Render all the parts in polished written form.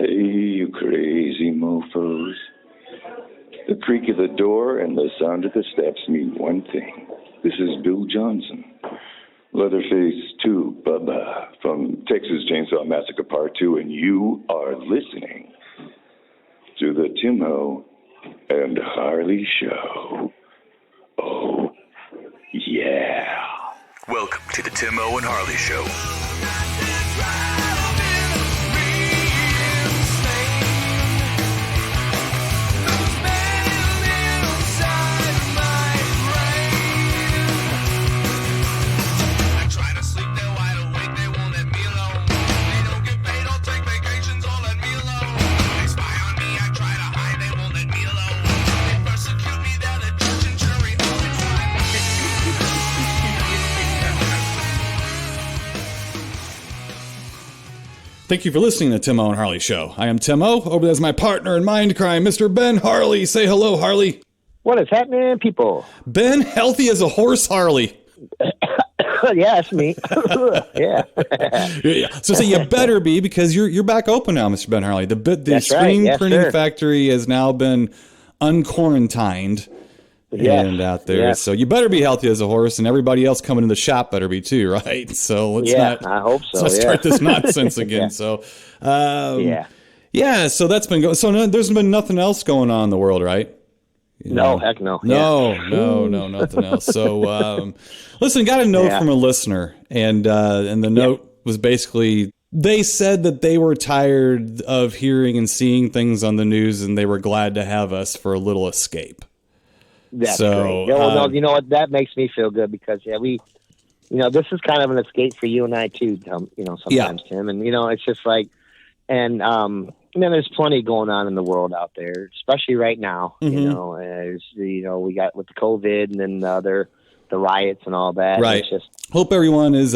Hey, you crazy mofos. The creak of the door and the sound of the steps mean one thing. This is Bill Johnson, Leatherface 2, Bubba, from Texas Chainsaw Massacre Part 2, and you are listening to the Timo and Harley Show. Oh, yeah. Welcome to the Timo and Harley Show. Thank you for listening to Timo and Harley Show. I am Timo. Over there's my partner in mind crime, Mr. Ben Harley. Say hello, Harley. What is happening, people? Ben, healthy as a horse, Harley. Yeah, it's me. Yeah. Yeah. So you better be, because you're back open now, Mr. Ben Harley. The screen printing factory has now been unquarantined. And out there. Yeah. So you better be healthy as a horse, and everybody else coming in the shop better be too, right? So I hope so. Let's start this nonsense again. Yeah. So, so that's been going. So there's been nothing else going on in the world, right? No, heck no. No, nothing else. So, listen, got a note from a listener, and the note was basically, they said that they were tired of hearing and seeing things on the news, and they were glad to have us for a little escape. That's great. No, you know what? That makes me feel good because, we, this is kind of an escape for you and I too, sometimes, Tim. And, it's just like, and, there's plenty going on in the world out there, especially right now. Mm-hmm. We got with the COVID and then the riots and all that. Right. It's just, hope everyone is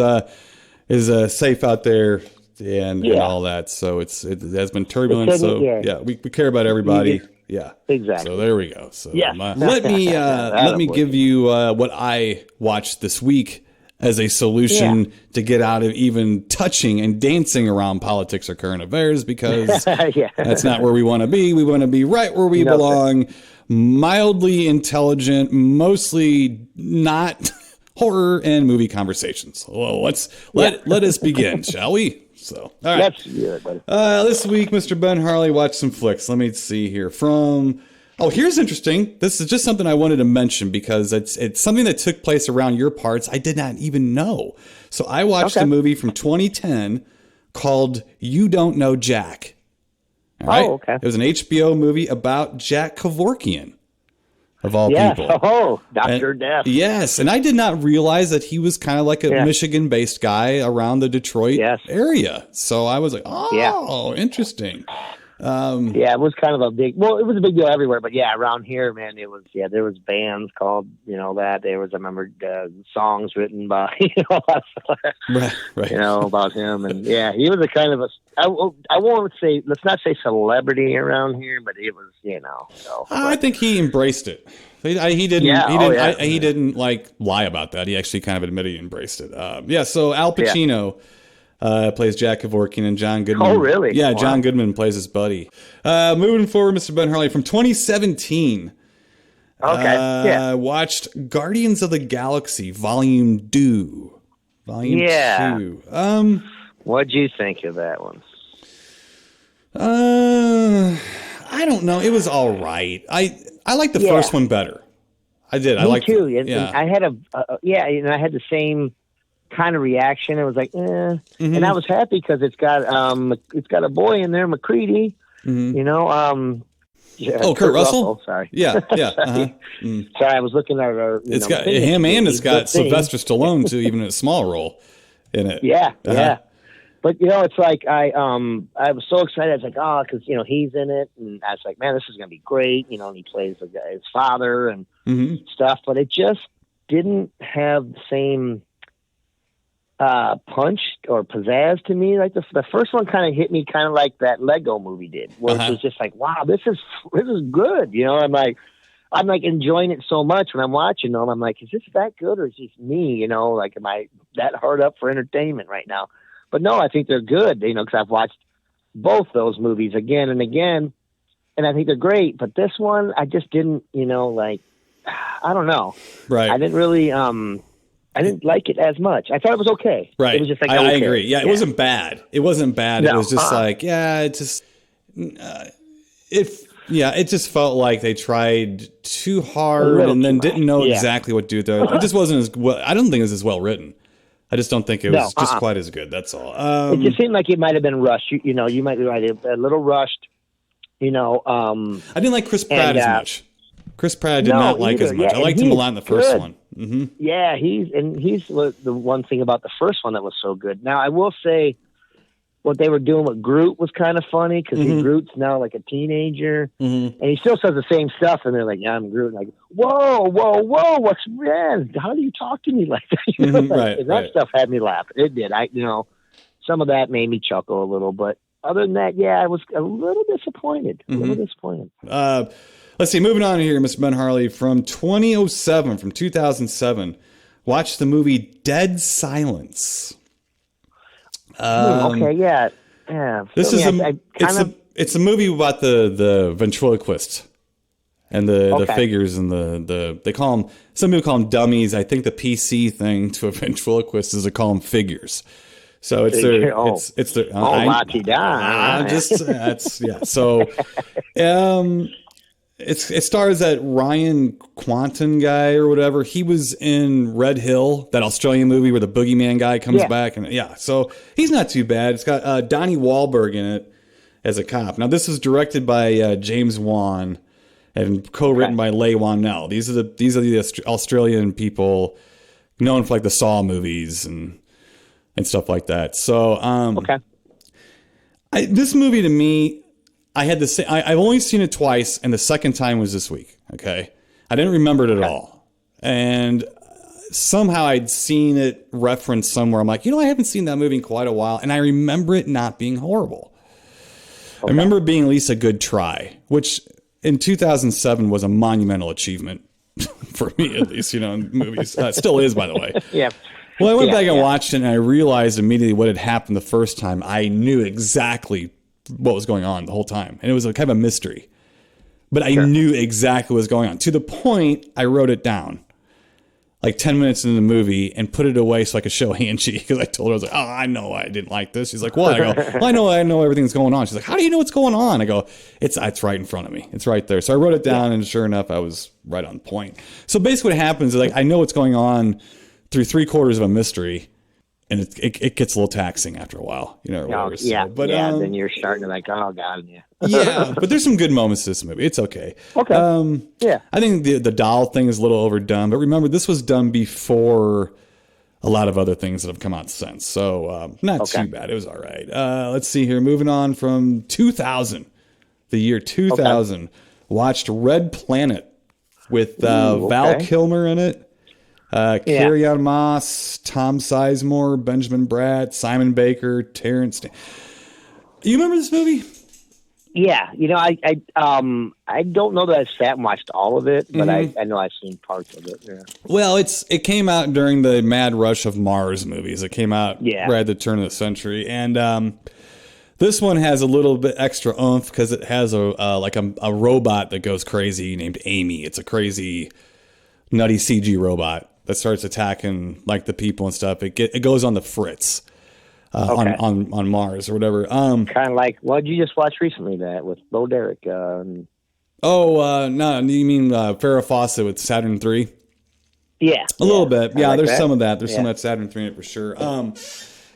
safe out there and all that. So it has been turbulent. We care about everybody. Yeah, exactly. So there we go. So let me give you what I watched this week as a solution to get out of even touching and dancing around politics or current affairs, because that's not where we want to be. We want to be right where we belong, mildly intelligent, mostly not horror and movie conversations. Well, let us begin, shall we? So, all right. That's good, buddy. This week, Mr. Ben Harley watched some flicks. Let me see here. Here's interesting. This is just something I wanted to mention because it's something that took place around your parts. I did not even know. So I watched a movie from 2010 called You Don't Know Jack. All right? Oh, okay. It was an HBO movie about Jack Kevorkian, of all people. Oh, Dr. Death. Yes, and I did not realize that he was kind of like a Michigan-based guy around the Detroit area. So I was like, interesting. It was kind of it was a big deal everywhere, but around here, man, it was, there was bands called, that there was, I remember songs written by, right. About him. And he was a kind of I won't say, let's not say celebrity around here, but it was, I think he embraced it. He didn't, he didn't like lie about that. He actually kind of admitted he embraced it. So Al Pacino, plays Jack Kevorkian, and John Goodman. Oh, really? Yeah, wow. John Goodman plays his buddy. Moving forward, Mr. Ben Harley, from 2017. Okay. Watched Guardians of the Galaxy Volume 2. Volume 2. What'd you think of that one? I don't know. It was all right. I liked the first one better. I did. Me too. And I had I had the same kind of reaction. It was like, Mm-hmm. And I was happy because it's got a boy in there, McCready. Mm-hmm. Kurt Russell. Sorry. Yeah. Uh-huh. Sorry, I was looking at our. It's got him, and it's got Sylvester Stallone too, even in a small role in it. Yeah. But it's like I was so excited. I was like, because he's in it, and I was like, man, this is gonna be great. And he plays his father and stuff, but it just didn't have the same punch or pizzazz to me. Like the first one kind of hit me kind of like that Lego movie did, where it was just like, wow, this is good. I'm like enjoying it so much when I'm watching them. I'm like, is this that good, or is this me? Like, am I that hard up for entertainment right now? But no, I think they're good. Because I've watched both those movies again and again, and I think they're great. But this one, I just didn't, like, I don't know. Right. I didn't really, I didn't like it as much. I thought it was okay. Right. It was just like, I okay. agree. Yeah, it wasn't bad. It wasn't bad. No. It was just like, it just, it just felt like they tried too hard and then didn't know exactly what to do with it. It just wasn't as well. I don't think it was as well written. I just don't think it was just quite as good. That's all. It just seemed like it might have been rushed. You might be right. A little rushed. I didn't like Chris Pratt as much. Chris Pratt I did not like as much. I liked him a lot in the first one. Mm-hmm. Yeah, he's the one thing about the first one that was so good. Now, I will say what they were doing with Groot was kind of funny because Groot's now like a teenager, and he still says the same stuff, and they're like, "Yeah, I'm Groot." Like, whoa, what's man? How do you talk to me like that? That stuff had me laugh. It did. Some of that made me chuckle a little, but other than that, I was a little disappointed. Let's see. Moving on here, Mr. Ben Harley, from 2007. Watch the movie Dead Silence. Yeah. This is it's a movie about the ventriloquist and the figures and they call them, some people call them dummies. I think the PC thing to a ventriloquist is to call them figures. So it's their So it stars that Ryan Quanten guy or whatever. He was in Red Hill, that Australian movie where the boogeyman guy comes back, and so he's not too bad. It's got Donnie Wahlberg in it as a cop. Now this is directed by James Wan and co-written by Leigh Whannell. These are the Australian people known for like the Saw movies and stuff like that. So this movie to me, I had to say, I've only seen it twice, and the second time was this week. Okay. I didn't remember it at all. And somehow I'd seen it referenced somewhere. I'm like, I haven't seen that movie in quite a while. And I remember it not being horrible. I remember it being at least a good try, which in 2007 was a monumental achievement for me, at least, in movies. Still is, by the way. Yeah. Well, I went back and watched it, and I realized immediately what had happened the first time. I knew exactly what was going on the whole time. And it was kind of a mystery. But I knew exactly what was going on. To the point, I wrote it down like 10 minutes into the movie and put it away so I could show Angie. Because I told her, I was like, I know I didn't like this. She's like, what? I go, well, I know everything's going on. She's like, how do you know what's going on? I go, it's right in front of me. It's right there. So I wrote it down, and sure enough, I was right on point. So basically what happens is, like, I know what's going on through 3/4 of a mystery. And it gets a little taxing after a while, or whatever. Then you're starting to like, oh God, but there's some good moments to this movie. It's okay. Okay. I think the doll thing is a little overdone, but remember, this was done before a lot of other things that have come out since. So not too bad. It was all right. Let's see here. Moving on from 2000, the year 2000. Watched Red Planet with Val Kilmer in it. Carrie-Anne Moss, Tom Sizemore, Benjamin Bratt, Simon Baker, Terrence. You remember this movie? Yeah, I don't know that I've sat and watched all of it, but I know I've seen parts of it. Yeah. Well, it came out during the mad rush of Mars movies. It came out right at the turn of the century, and this one has a little bit extra oomph because it has a robot that goes crazy named Amy. It's a crazy, nutty CG robot that starts attacking like the people and stuff. It goes on the fritz on Mars or whatever. Kind of like what did you just watch recently? That with Bo Derek. No, you mean Farrah Fawcett with Saturn III? Yeah, a little bit. Yeah, like there's that. some of that. There's some of that Saturn III in it for sure.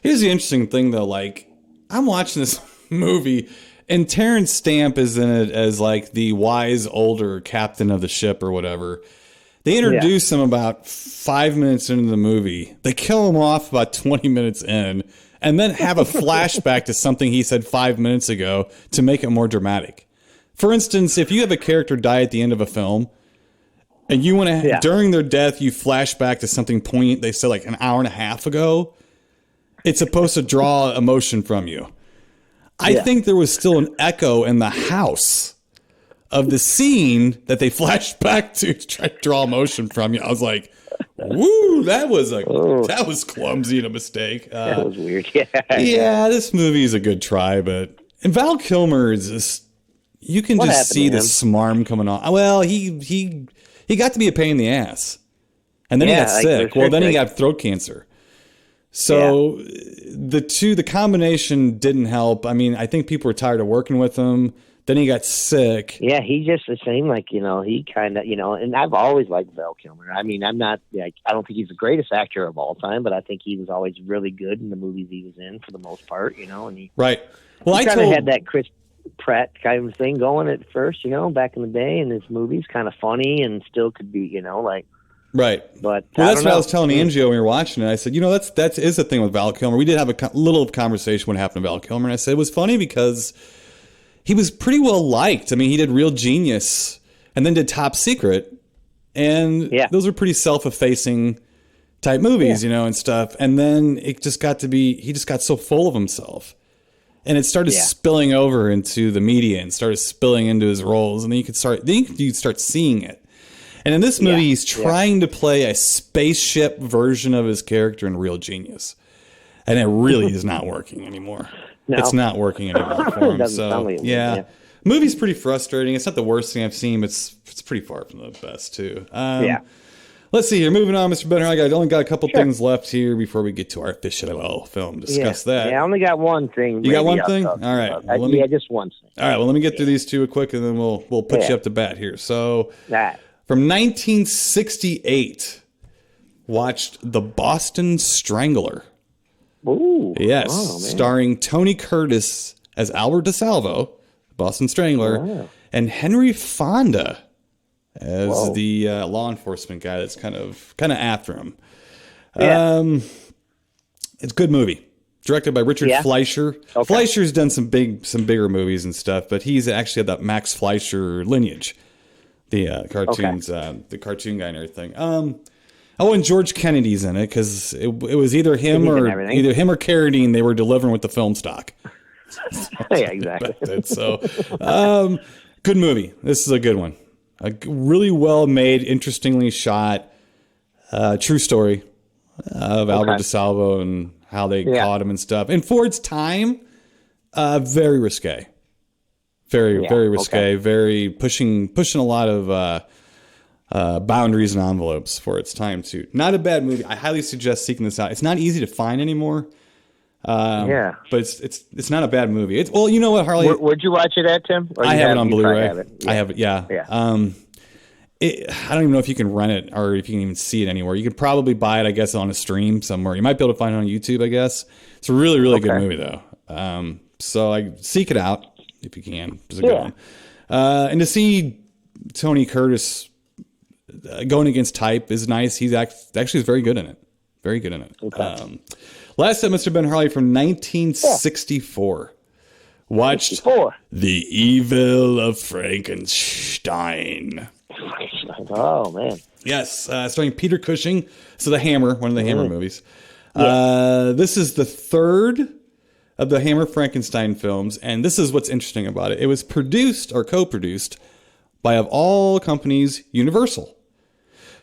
Here's the interesting thing though. Like, I'm watching this movie, and Terrence Stamp is in it as like the wise older captain of the ship or whatever. They introduce him about 5 minutes into the movie. They kill him off about 20 minutes in, and then have a flashback to something he said 5 minutes ago to make it more dramatic. For instance, if you have a character die at the end of a film, and you want to, during their death, you flash back to something poignant they said like an hour and a half ago, it's supposed to draw emotion from you. I think there was still an echo in the house of the scene that they flashed back to try to draw emotion from you. I was like, woo, that was clumsy and a mistake. That was weird. Yeah, this movie is a good try, but And Val Kilmer is just, you can just see the smarm coming on. Well, he got to be a pain in the ass. And then he got sick. Well, then he got throat cancer. So the combination didn't help. I mean, I think people were tired of working with him. Then he got sick. Yeah, he just seemed like, he kind of, and I've always liked Val Kilmer. I mean, I'm not, I don't think he's the greatest actor of all time, but I think he was always really good in the movies he was in for the most part, and he right. Well, he kind of had that Chris Pratt kind of thing going at first, back in the day, and his movies kind of funny and still could be, right. But that's what I was telling Angie when we were watching it. I said, that is the thing with Val Kilmer. We did have a little conversation what happened to Val Kilmer, and I said it was funny because he was pretty well liked. I mean, he did Real Genius and then did Top Secret, and those are pretty self-effacing type movies, and stuff. And then it just got to be, he just got so full of himself. And it started spilling over into the media and started spilling into his roles. And then you start seeing it. And in this movie, he's trying to play a spaceship version of his character in Real Genius. And it really is not working anymore. No. It's not working anymore for him. So, movie's pretty frustrating. It's not the worst thing I've seen, but it's pretty far from the best, too. Let's see here. Moving on, Mr. Benner. I only got a couple things left here before we get to our Fish-L-O film. Discuss that. Yeah, I only got one thing. You got one thing? All right. Well, just one thing. All right. Well, let me get through these two quick, and then we'll put you up to bat here. So, from 1968, watched The Boston Strangler. Ooh. Yes. Starring Tony Curtis as Albert DeSalvo, Boston Strangler, and Henry Fonda as the law enforcement guy that's kind of after him. It's a good movie. Directed by Richard Fleischer. Okay. Fleischer's done some bigger movies and stuff, but he's actually had that Max Fleischer lineage. The cartoons, the cartoon guy and everything. And George Kennedy's in it because it was either him or Carradine. They were delivering with the film stock. Exactly. So, good movie. This is a good one. A really well made, interestingly shot, true story of Albert DeSalvo and how they caught him and stuff. And for its time, very risque. Very risque. Very pushing a lot of boundaries and envelopes for its time too. Not a bad movie. I highly suggest seeking this out. It's not easy to find anymore. But it's not a bad movie. Well, you know what, Harley? Where'd you watch it at, Tim? I have it on Blu-ray. I have it. Yeah. I don't even know if you can rent it or if you can even see it anywhere. You could probably buy it, I guess, on a stream somewhere. You might be able to find it on YouTube, I guess. It's a really, really good movie, though. So I seek it out if you can. It's a good one. And to see Tony Curtis going against type is nice. He's actually very good in it. Very good in it. Okay. Last time, Mr. Ben Harley from 1964. Watched The Evil of Frankenstein. Oh, man. Yes, starring Peter Cushing. So The Hammer, one of the Hammer movies. This is the third of the Hammer Frankenstein films, and this is what's interesting about it. It was produced or co-produced by, of all companies, Universal.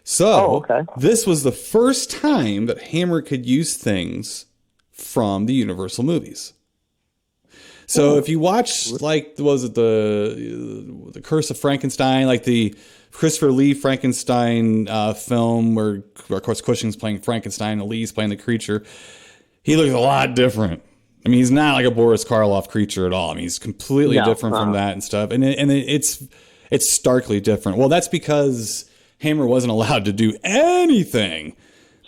So, this was the first time that Hammer could use things from the Universal movies. So, if you watch, was it the Curse of Frankenstein, like the Christopher Lee Frankenstein film where, of course, Cushing's playing Frankenstein and Lee's playing the creature, he looks a lot different. I mean, he's not like a Boris Karloff creature at all. I mean, he's completely different from that and stuff. And it's starkly different. Well, that's because Hammer wasn't allowed to do anything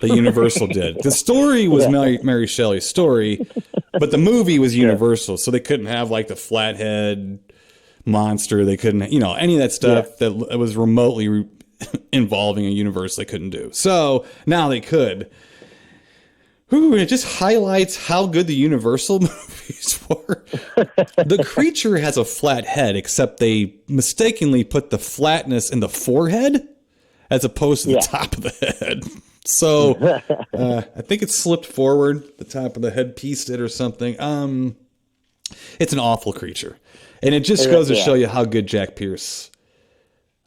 that Universal did. The story was Mary Shelley's story, but the movie was Universal, so they couldn't have like the flathead monster. They couldn't, any of that stuff that was remotely involving a universe they couldn't do. So now they could. Ooh, and it just highlights how good the Universal movies were. The creature has a flat head, except they mistakenly put the flatness in the forehead as opposed to the top of the head. So I think it slipped forward. The top of the head pieced it or something. It's an awful creature. And it just goes to show you how good Jack Pierce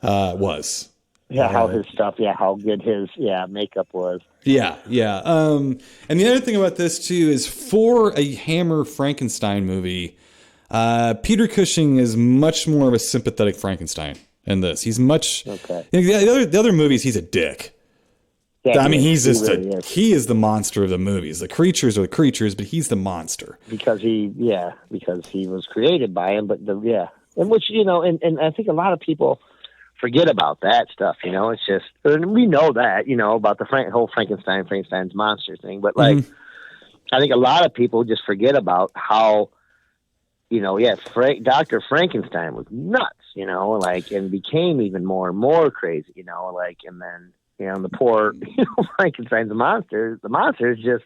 was. Yeah, how his stuff, how good his makeup was. Yeah. And the other thing about this, too, is for a Hammer Frankenstein movie, Peter Cushing is much more of a sympathetic Frankenstein in this. He's much okay. The other movies, he's a dick. Yeah, I mean, he is the monster of the movies. The creatures are the creatures, but he's the monster because he was created by him. But and which and I think a lot of people forget about that stuff. It's just, and we know that about the whole Frankenstein's monster thing. But like, I think a lot of people just forget about how Dr. Frankenstein was nuts. And became even more and more crazy. And then. The poor, Frankenstein's monster. The monster is just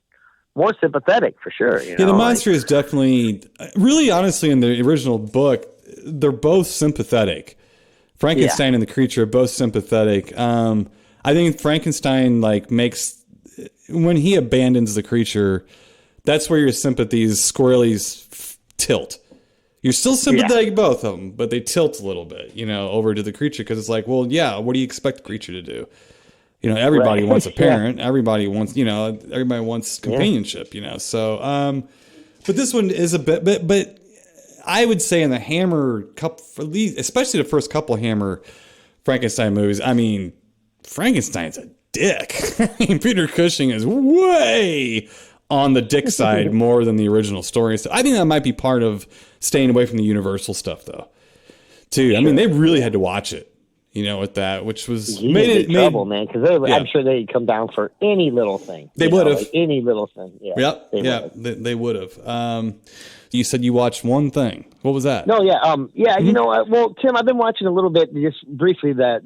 more sympathetic for sure. The monster is definitely, really, honestly, in the original book, they're both sympathetic. Frankenstein and the creature are both sympathetic. I think Frankenstein makes, when he abandons the creature, that's where your sympathies squarely tilt. You're still sympathetic, both of them, but they tilt a little bit, over to the creature because it's like, well, yeah, what do you expect the creature to do? Everybody wants a parent. Everybody wants, everybody wants companionship, So, but this one is a bit, but I would say in the Hammer couple, especially the first couple Hammer Frankenstein movies, I mean, Frankenstein's a dick. Peter Cushing is way on the dick side more than the original story. So I think that might be part of staying away from the Universal stuff, though. Too. Sure. I mean, they really had to watch it. With that, which was made trouble, man. Because I'm sure they'd come down for any little thing. They would have any little thing. Yeah. Yep. They would have. You said you watched one thing. What was that? No. Yeah. Well, Tim, I've been watching a little bit, just briefly. That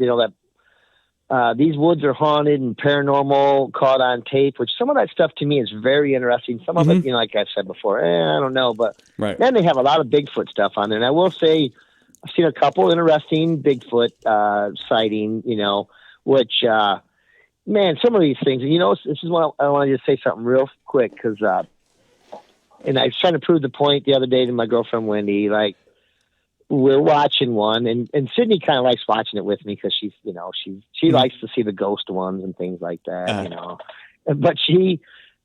these woods are haunted and paranormal, caught on tape. Which some of that stuff to me is very interesting. Some of it, like I said before, I don't know, but then they have a lot of Bigfoot stuff on there. And I will say, I've seen a couple interesting Bigfoot sighting, which, man, some of these things, this is what I want to just say something real quick because, and I was trying to prove the point the other day to my girlfriend, Wendy, like we're watching one and Sydney kind of likes watching it with me because she's, she likes to see the ghost ones and things like that, but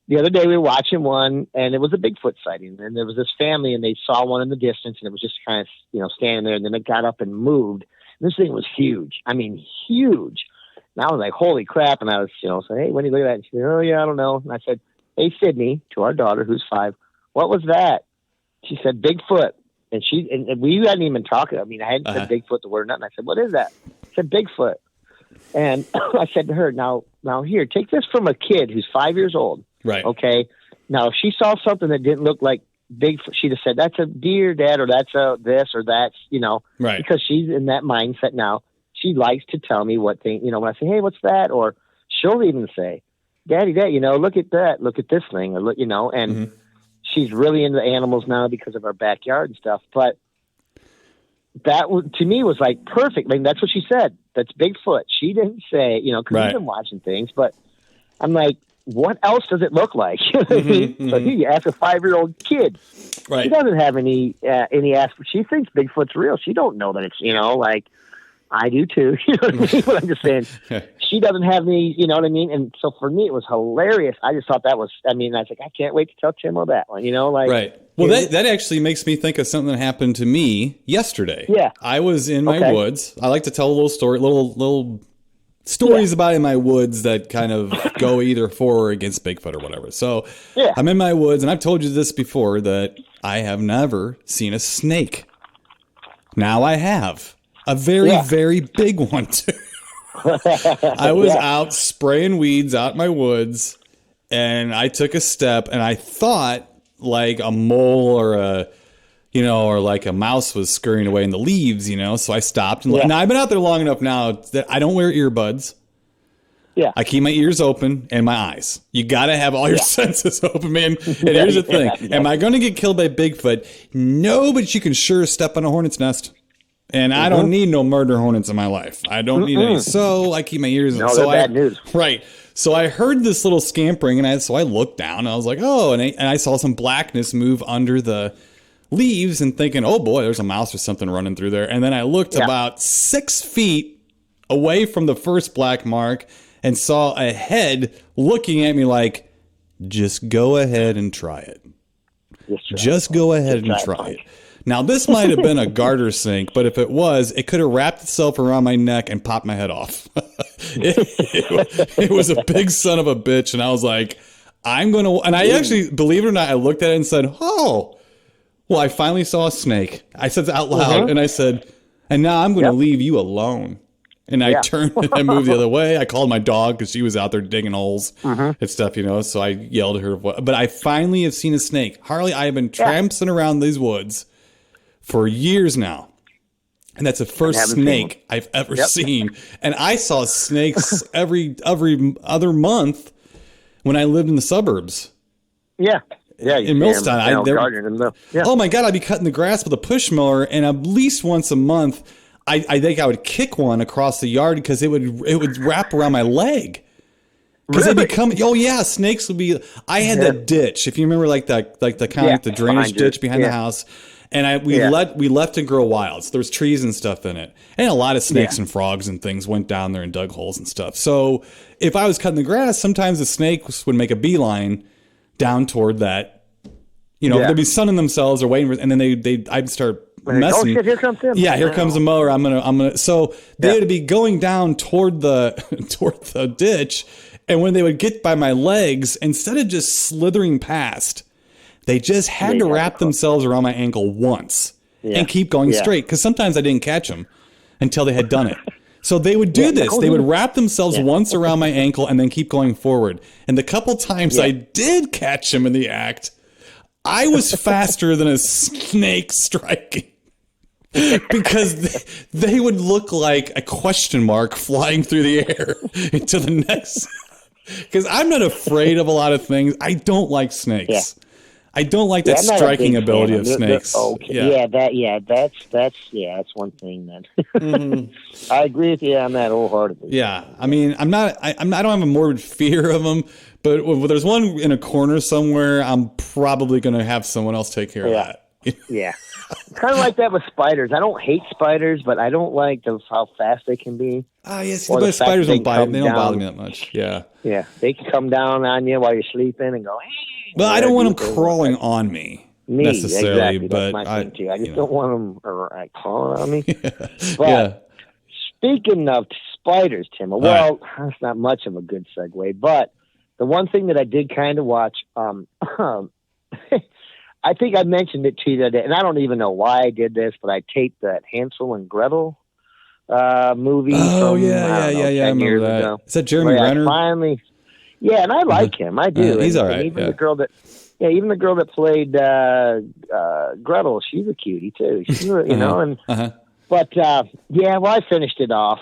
the other day we were watching one and it was a Bigfoot sighting and there was this family and they saw one in the distance and it was just kind of, standing there and then it got up and moved. And this thing was huge. I mean, huge. And I was like, holy crap. And I was, saying, hey, when do you look at that? And she said, oh yeah, I don't know. And I said, hey, Sydney, to our daughter, who's 5, what was that? She said, Bigfoot. And and we hadn't even talked. I mean, I hadn't said Bigfoot the word nothing. I said, what is that? She said, Bigfoot. And I said to her, now here, take this from a kid who's 5 years old. Right. Okay. Now, if she saw something that didn't look like Bigfoot, she'd have said, that's a deer, Dad, or that's a this, or that's, right. Because she's in that mindset now. She likes to tell me what thing, when I say, hey, what's that? Or she'll even say, Daddy, look at that. Look at this thing. Or look, and she's really into animals now because of our backyard and stuff. But that to me was like perfect. I mean, that's what she said. That's Bigfoot. She didn't say, because we've been watching things, but I'm like, what else does it look like? So here you ask a 5-year-old kid. Right. She doesn't have any aspect. She thinks Bigfoot's real. She don't know that it's, like I do too. You know what I mean? But I'm just saying she doesn't have any, you know what I mean? And so for me, it was hilarious. I just thought that was, I was like, I can't wait to tell Tim that one, Right. Well, that actually makes me think of something that happened to me yesterday. Yeah. I was in my woods. I like to tell a little story, little stories about in my woods that kind of go either for or against Bigfoot or whatever. So I'm in my woods, and I've told you this before, that I have never seen a snake. Now I have. A very, very big one, too. I was out spraying weeds out in my woods, and I took a step, and I thought like a mole or or like a mouse was scurrying away in the leaves, so I stopped. And now I've been out there long enough now that I don't wear earbuds. Yeah. I keep my ears open and my eyes. You got to have all your senses open, man. And here's the thing. Am I going to get killed by Bigfoot? No, but you can sure step on a hornet's nest. And I don't need no murder hornets in my life. I don't need any. So I keep my ears open. No, so bad news. Right. So I heard this little scampering, and so I looked down, and I was like, oh, and I saw some blackness move under the leaves and thinking, oh boy, there's a mouse or something running through there. And then I looked about 6 feet away from the first black mark and saw a head looking at me like, just go ahead and try it. Just go ahead and try it. Now, this might have been a garter snake, but if it was, it could have wrapped itself around my neck and popped my head off. It was a big son of a bitch, and I was like, I'm going to... And I actually, believe it or not, I looked at it and said, oh, well, I finally saw a snake. I said it out loud, and I said, and now I'm going to leave you alone. And I turned and I moved the other way. I called my dog because she was out there digging holes and stuff, So I yelled at her. But I finally have seen a snake. Harley, I have been tramping around these woods for years now. And that's the first snake I've ever seen. And I saw snakes every other month when I lived in the suburbs. Yeah. Yeah, in Millstown. Oh my God, I'd be cutting the grass with a push mower, and at least once a month, I think I would kick one across the yard because it would wrap around my leg. Because they become snakes would be. I had that ditch, if you remember, like the kind of the drainage ditch behind the house, and we left it grow wild. So there was trees and stuff in it, and a lot of snakes and frogs and things went down there and dug holes and stuff. So if I was cutting the grass, sometimes the snakes would make a beeline down toward that. They'd be sunning themselves or waiting, and then I'd start messing. Oh shit! Here comes him. Yeah, here comes the mower. I'm gonna. So they would be going down toward the ditch, and when they would get by my legs, instead of just slithering past, they just had to wrap themselves around my ankle once and keep going straight. Because sometimes I didn't catch them until they had done it. So they would do this. They would wrap themselves once around my ankle and then keep going forward. And the couple times I did catch them in the act, I was faster than a snake striking. Because they would look like a question mark flying through the air into the next. Because I'm not afraid of a lot of things. I don't like snakes. Yeah. I don't like that striking ability of snakes. That's one thing then. I agree with you on that wholeheartedly. Yeah, I mean, I don't have a morbid fear of them, but if there's one in a corner somewhere, I'm probably going to have someone else take care of that. Yeah. It's kind of like that with spiders. I don't hate spiders, but I don't like how fast they can be. Oh, yes, but spiders don't bite. They don't bother me that much. Yeah. Yeah, they can come down on you while you're sleeping and go, hey. Well, I don't want them crawling on me necessarily, exactly. But that's my thing too. I just don't want them crawling on me. But speaking of spiders, Tim, that's not much of a good segue, but the one thing that I did kind of watch, I think I mentioned it to you the other day, and I don't even know why I did this, but I taped that Hansel and Gretel movie. Oh, from, I remember that. Ago. Is that Jeremy Renner? And I like him. I do. He's all right. Even the girl that played Gretel, she's a cutie too. She's, But I finished it off.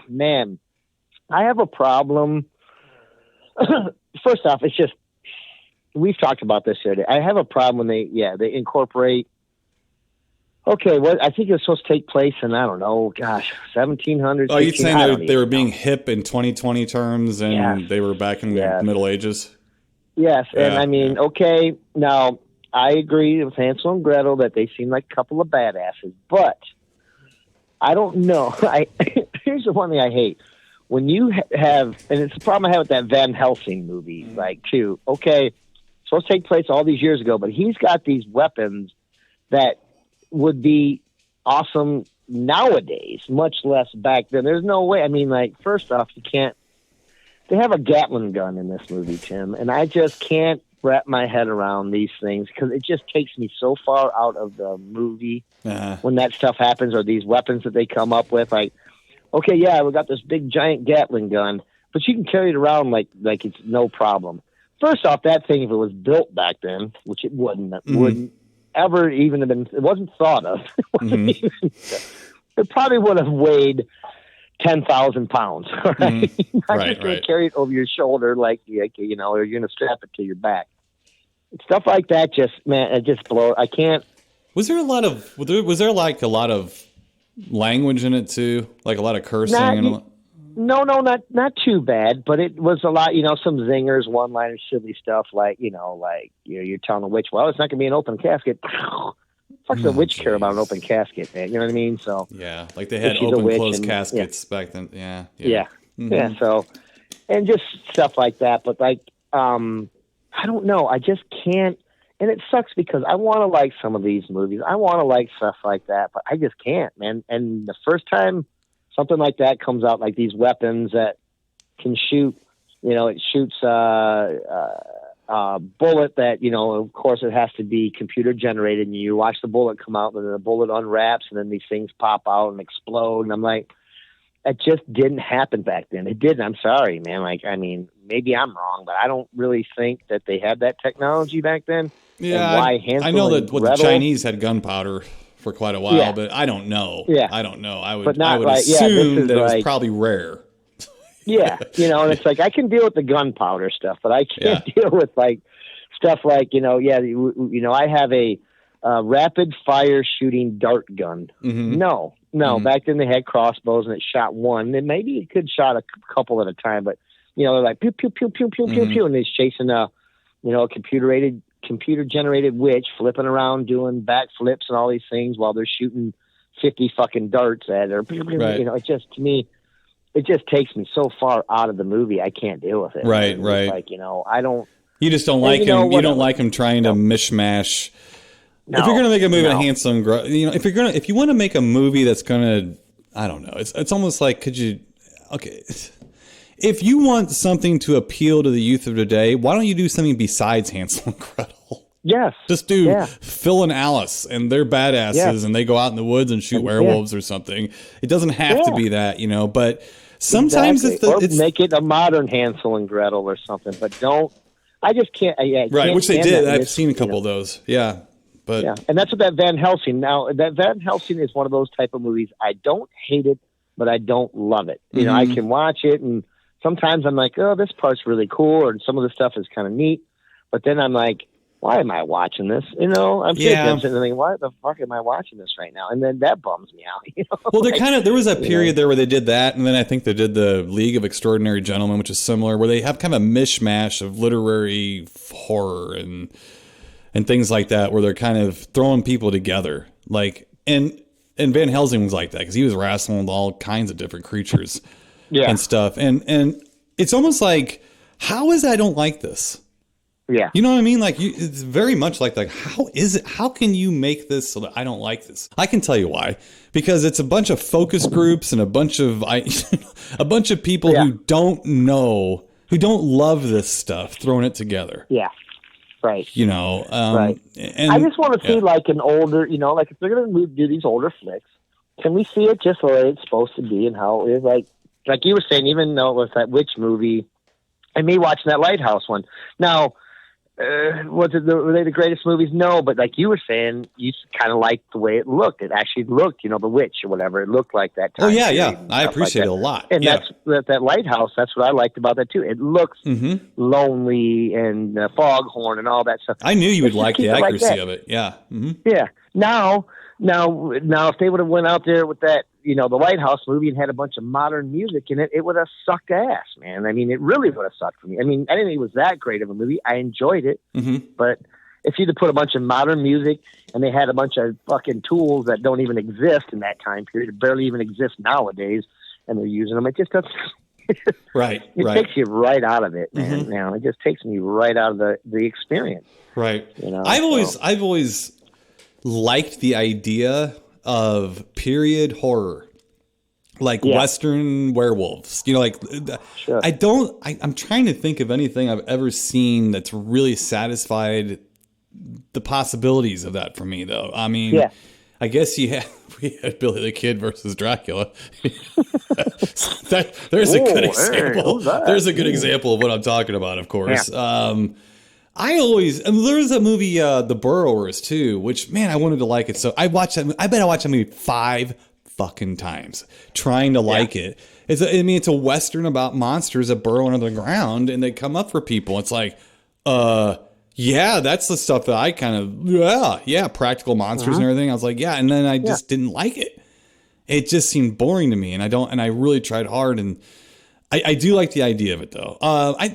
Man, I have a problem. First off, it's just we've talked about this today. I have a problem when they incorporate. Okay, I think it was supposed to take place in, I don't know, 1700s. Oh, you're saying they were being hip in 2020 terms and they were back in the Middle Ages? Yes, and I mean, okay, now I agree with Hansel and Gretel that they seem like a couple of badasses, but I don't know. Here's the one thing I hate. When you have, and it's the problem I have with that Van Helsing movie, too. Okay, it's supposed to take place all these years ago, but he's got these weapons that would be awesome nowadays, much less back then. There's no way. I mean, first off, you can't. They have a Gatling gun in this movie, Tim, and I just can't wrap my head around these things because it just takes me so far out of the movie when that stuff happens, or these weapons that they come up with. Okay, we got this big giant Gatling gun, but you can carry it around like it's no problem. First off, that thing, if it was built back then, which it wouldn't ever even have been, it wasn't thought of. It probably would have weighed 10,000 pounds. Right? Not just going to carry it over your shoulder or you're going to strap it to your back. Stuff like that it just blows. I can't. Was there a lot of language in it too? Like a lot of cursing? No, not too bad, but it was a lot, some zingers, one-liners, silly stuff you're telling a witch, well, it's not going to be an open casket. Fuck's a witch care about an open casket, man? You know what I mean? So yeah, they had open closed caskets back then. Yeah. So, and just stuff like that. But I don't know. I just can't. And it sucks because I want to like some of these movies. I want to like stuff like that, but I just can't, man. And the first time something like that comes out, like these weapons that can shoot, it shoots bullet that, of course it has to be computer generated, and you watch the bullet come out and then the bullet unwraps and then these things pop out and explode. And I'm like, it just didn't happen back then. It didn't. I'm sorry, man. Maybe I'm wrong, but I don't really think that they had that technology back then. Yeah. I know that the Chinese had gunpowder for quite a while, but I don't know. Yeah. I don't know. I would assume that it was probably rare. Yeah, and it's like I can deal with the gunpowder stuff, but I can't deal with stuff like I have a rapid fire shooting dart gun. Mm-hmm. No, back then they had crossbows and it shot one, and maybe it could shot a couple at a time, but they're like pew pew pew pew pew pew pew, and he's chasing a computer generated witch flipping around doing backflips and all these things while they're shooting 50 fucking darts at her. Right. It just, to me, it just takes me so far out of the movie. I can't deal with it. Right. I don't. You just don't like him. You don't like him trying to mishmash. No, if you're gonna make a movie on Hansel and Gretel, if you want to make a movie that's gonna, I don't know. It's almost like, if you want something to appeal to the youth of today, why don't you do something besides Hansel and Gretel? Yes. Just do Phil and Alice, and they're badasses, and they go out in the woods and shoot werewolves or something. It doesn't have to be that, but sometimes it's make it a modern Hansel and Gretel or something, but don't. I just can't. Right, which they did. I've seen a couple of those. Yeah. But and that's what that Van Helsing. Now, that Van Helsing is one of those type of movies. I don't hate it, but I don't love it. I can watch it, and sometimes I'm like, oh, this part's really cool, or some of the stuff is kind of neat. But then I'm like, why am I watching this? I'm sitting and thinking, why the fuck am I watching this right now? And then that bums me out. Well, there was a period there where they did that, and then I think they did the League of Extraordinary Gentlemen, which is similar, where they have kind of a mishmash of literary horror and things like that, where they're kind of throwing people together. And Van Helsing was like that, because he was wrestling with all kinds of different creatures and stuff. And it's almost like, how is it I don't like this? Yeah. You know what I mean? It's very much like, how is it? How can you make this so that I don't like this? I can tell you why. Because it's a bunch of focus groups and a bunch of people who don't love this stuff throwing it together. Yeah. Right. Right. And I just want to see an older, if they're going to do these older flicks, can we see it just the way it's supposed to be and how it is? Like you were saying, even though it was that witch movie, and me watching that Lighthouse one. Now, were they the greatest movies? No, but like you were saying, you kind of liked the way it looked. It actually looked, the witch or whatever. It looked like that time. Oh, yeah. I appreciate it a lot. And that's that Lighthouse. That's what I liked about that, too. It looks lonely and foghorn and all that stuff. I knew you would like the accuracy of it. Yeah. Mm-hmm. Yeah. Now, if they would have went out there with that, the Lighthouse movie and had a bunch of modern music in it, it would have sucked ass, man. I mean, it really would have sucked for me. I mean, I didn't think it was that great of a movie. I enjoyed it, but if you'd have put a bunch of modern music and they had a bunch of fucking tools that don't even exist in that time period, barely even exist nowadays, and they're using them, it just doesn't. It takes you right out of it, man. Now it just takes me right out of the experience. Right. I've always liked the idea of period horror, Western werewolves. Sure. I'm trying to think of anything I've ever seen that's really satisfied the possibilities of that for me, though. I mean, I guess we had Billy the Kid versus Dracula. There's a good example. There's a good example of what I'm talking about, of course. Yeah. There's a movie, The Burrowers, too, which, man, I wanted to like it. So I bet I watched that movie 5 fucking times trying to like it. It's a Western about monsters that burrow under the ground and they come up for people. It's like, that's the stuff that I kind of, practical monsters and everything. I was like, and then I just didn't like it. It just seemed boring to me, and I really tried hard, and I do like the idea of it, though.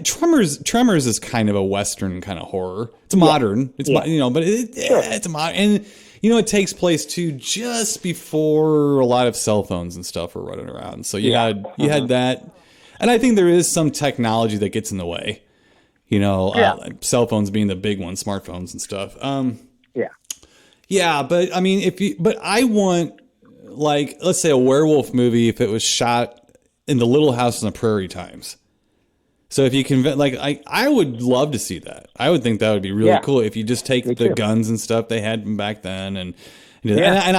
Tremors is kind of a Western kind of horror. It's modern. It's but it's a modern, and it takes place too just before a lot of cell phones and stuff were running around. So you had that, and I think there is some technology that gets in the way. cell phones being the big one, smartphones and stuff. Yeah. Yeah, but I mean, but I want, like, let's say a werewolf movie if it was shot in the Little House on the Prairie times. So if you convince, like, I would love to see that. I would think that would be really cool if you just take the guns and stuff they had back then and do that. And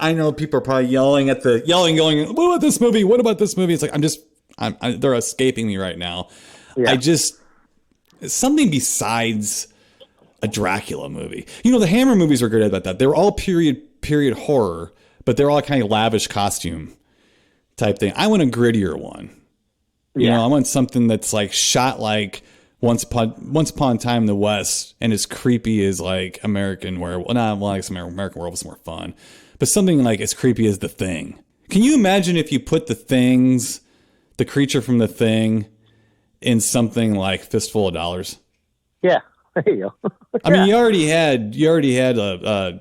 I know people are probably going, what about this movie? What about this movie? It's like, they're escaping me right now. Yeah. Something besides a Dracula movie. The Hammer movies were good about that. They were all period horror, but they're all kind of lavish costume type thing. I want a grittier one. I want something that's like shot like Once Upon a Time in the West and as creepy as like American Werewolf. I guess American Werewolf is more fun, but something like as creepy as The Thing. Can you imagine if you put the creature from The Thing in something like Fistful of Dollars? Yeah. There you go. I mean, you already had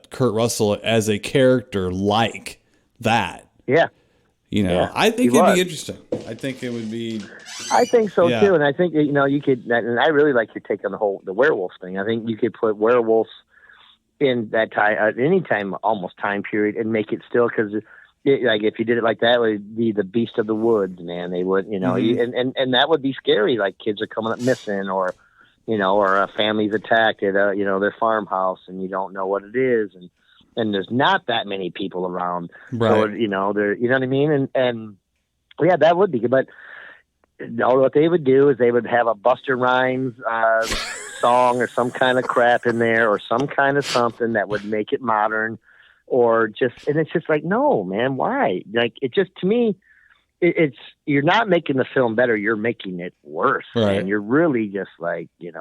Kurt Russell as a character like that. Yeah. I think it'd be interesting. I think it would be. I think so too, and I think you could. And I really like your take on the werewolf thing. I think you could put werewolves in that time, any time, almost time period, and make it still because. Like if you did it like that, it would be the beast of the woods, man. They would, mm-hmm. and that would be scary. Like kids are coming up missing, or a family's attacked at their farmhouse, and you don't know what it is, and there's not that many people around. Right. So you know what I mean, and yeah, that would be good. But what they would do is they would have a Buster Rhymes song or some kind of crap in there, or some kind of something that would make it modern. Or and it's just like, no, man, why? Like, it just, to me, it's you're not making the film better, you're making it worse. Right. And you're really just like, and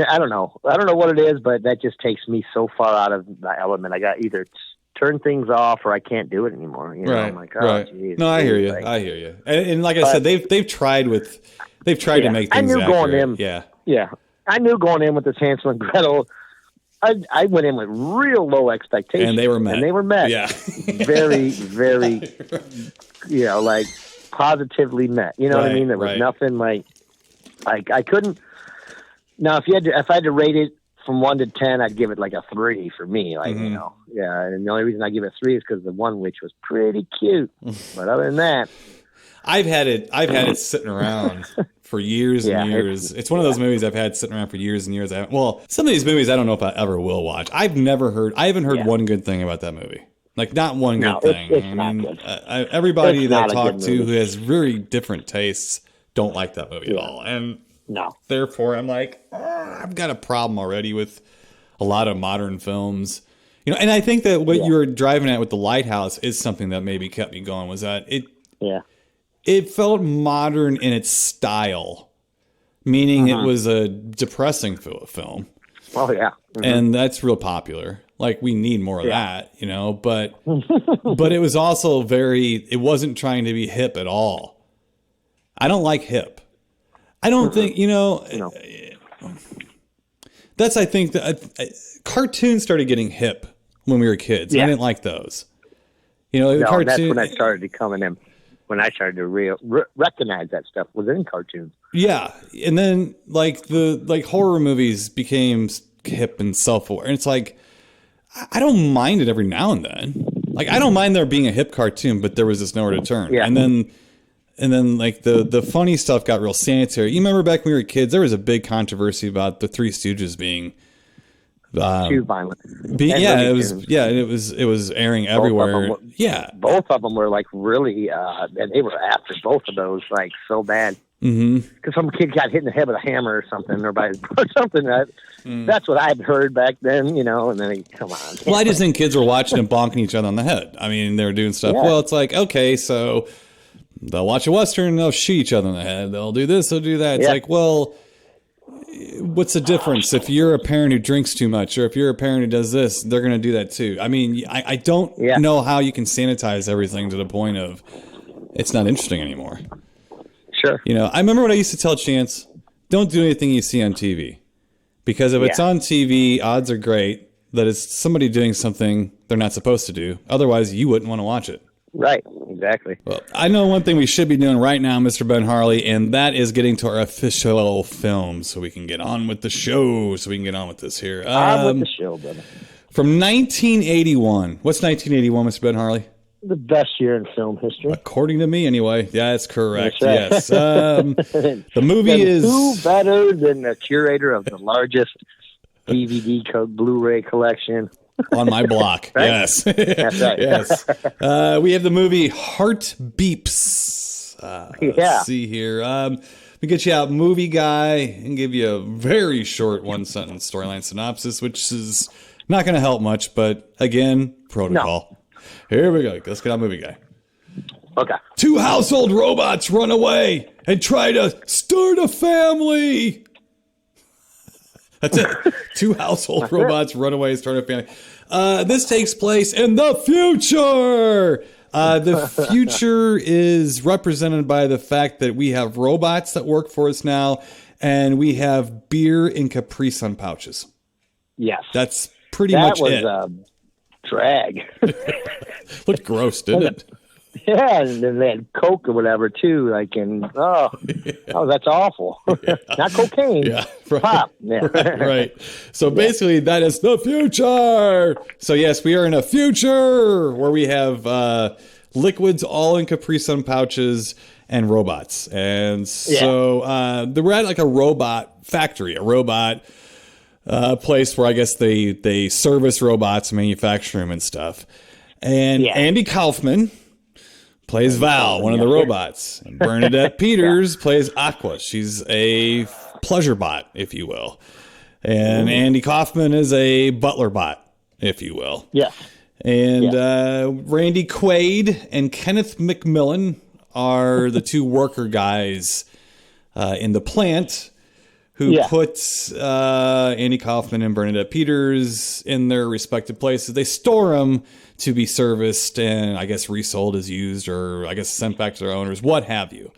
I don't know what it is, but that just takes me so far out of my element. I got either turn things off or I can't do it anymore. Right. I'm like, oh, geez. No, I hear you. I hear you. And like I said, they've tried to make things I knew accurate. Going in, yeah. I knew going in with this Hansel and Gretel. I went in with real low expectations. And they were met. Yeah. Very, very, like positively met. You know what I mean? There was nothing like I couldn't. Now, if I had to rate it from 1 to 10, I'd give it like a 3 for me. Like, mm-hmm. Yeah. And the only reason I give it 3 is because the one witch was pretty cute. But other than that, I've had it sitting around for years and years. It's one of those movies I've had sitting around for years and years. Some of these movies I don't know if I ever will watch. I haven't heard one good thing about that movie. Like, not one good thing. It's not good. Everybody that I talk to who has very different tastes don't like that movie at all. And therefore, I'm like, I've got a problem already with a lot of modern films. And I think that what you were driving at with The Lighthouse is something that maybe kept me going, was that it felt modern in its style, meaning it was a depressing film. Oh, yeah. Mm-hmm. And that's real popular. Like, we need more of that, but but it was also it wasn't trying to be hip at all. I don't like hip. I don't think, that's, I think, cartoons started getting hip when we were kids. I didn't like those. Cartoons. That's when I started coming in. When I started to recognize that stuff was in cartoons. Yeah. And then horror movies became hip and self-aware. And it's like, I don't mind it every now and then. Like, I don't mind there being a hip cartoon, but there was this nowhere to turn. Yeah. And then like the funny stuff got real sanitary. You remember back when we were kids, there was a big controversy about the Three Stooges being too violent. It was airing everywhere. Both of them were like really, and they were after both of those like so bad. Because some kid got hit in the head with a hammer or something, or something. That's what I'd heard back then, And then come on. Well, I just think kids were watching and bonking each other on the head. I mean, they were doing stuff. Yeah. Well, it's like, okay, so they'll watch a Western, they'll shoot each other in the head. They'll do this, they'll do that. It's like, well, what's the difference? If you're a parent who drinks too much, or if you're a parent who does this, they're going to do that too. I mean, I don't know how you can sanitize everything to the point of it's not interesting anymore. Sure. I remember when I used to tell Chance, don't do anything you see on TV. Because if it's on TV, odds are great that it's somebody doing something they're not supposed to do. Otherwise, you wouldn't want to watch it. Right, exactly. Well, I know one thing we should be doing right now, Mr. Ben Harley, and that is getting to our official film so we can get on with the show, so we can get on with this here. On with the show, brother. From 1981. What's 1981, Mr. Ben Harley? The best year in film history. According to me, anyway. Yeah, that's correct. That's right. Yes. The movie is... Who better than the curator of the largest DVD Blu-ray collection on my block? Right? Yes. That's right. Yes. We have the movie Heartbeeps. Let's see here. We get you out movie guy and give you a very short one-sentence storyline synopsis, which is not going to help much, but again, protocol. No. Here we go. Let's get out movie guy. Okay. 2 household robots run away and try to start a family. That's it. 2 household robots run away and start a family. This takes place in the future. The future is represented by the fact that we have robots that work for us now, and we have beer in Capri Sun pouches. Yes. That's pretty much it. That was drag. Looked gross, didn't it? Yeah, and then they had Coke or whatever too. Like, that's awful. Yeah. Not cocaine. Yeah, right. Pop. Yeah. Right. So basically, that is the future. So yes, we are in a future where we have liquids all in Capri Sun pouches and robots, and so we're at like a robot factory, a robot place where I guess they service robots, manufacture them and stuff. And Andy Kaufman plays Val, one of the robots. And Bernadette Peters plays Aqua. She's a pleasure bot, if you will. And Andy Kaufman is a butler bot, if you will. Yeah. And Randy Quaid and Kenneth McMillan are the 2 worker guys in the plant who puts Andy Kaufman and Bernadette Peters in their respective places. They store them to be serviced and, I guess, resold as used, or I guess sent back to their owners, what have you.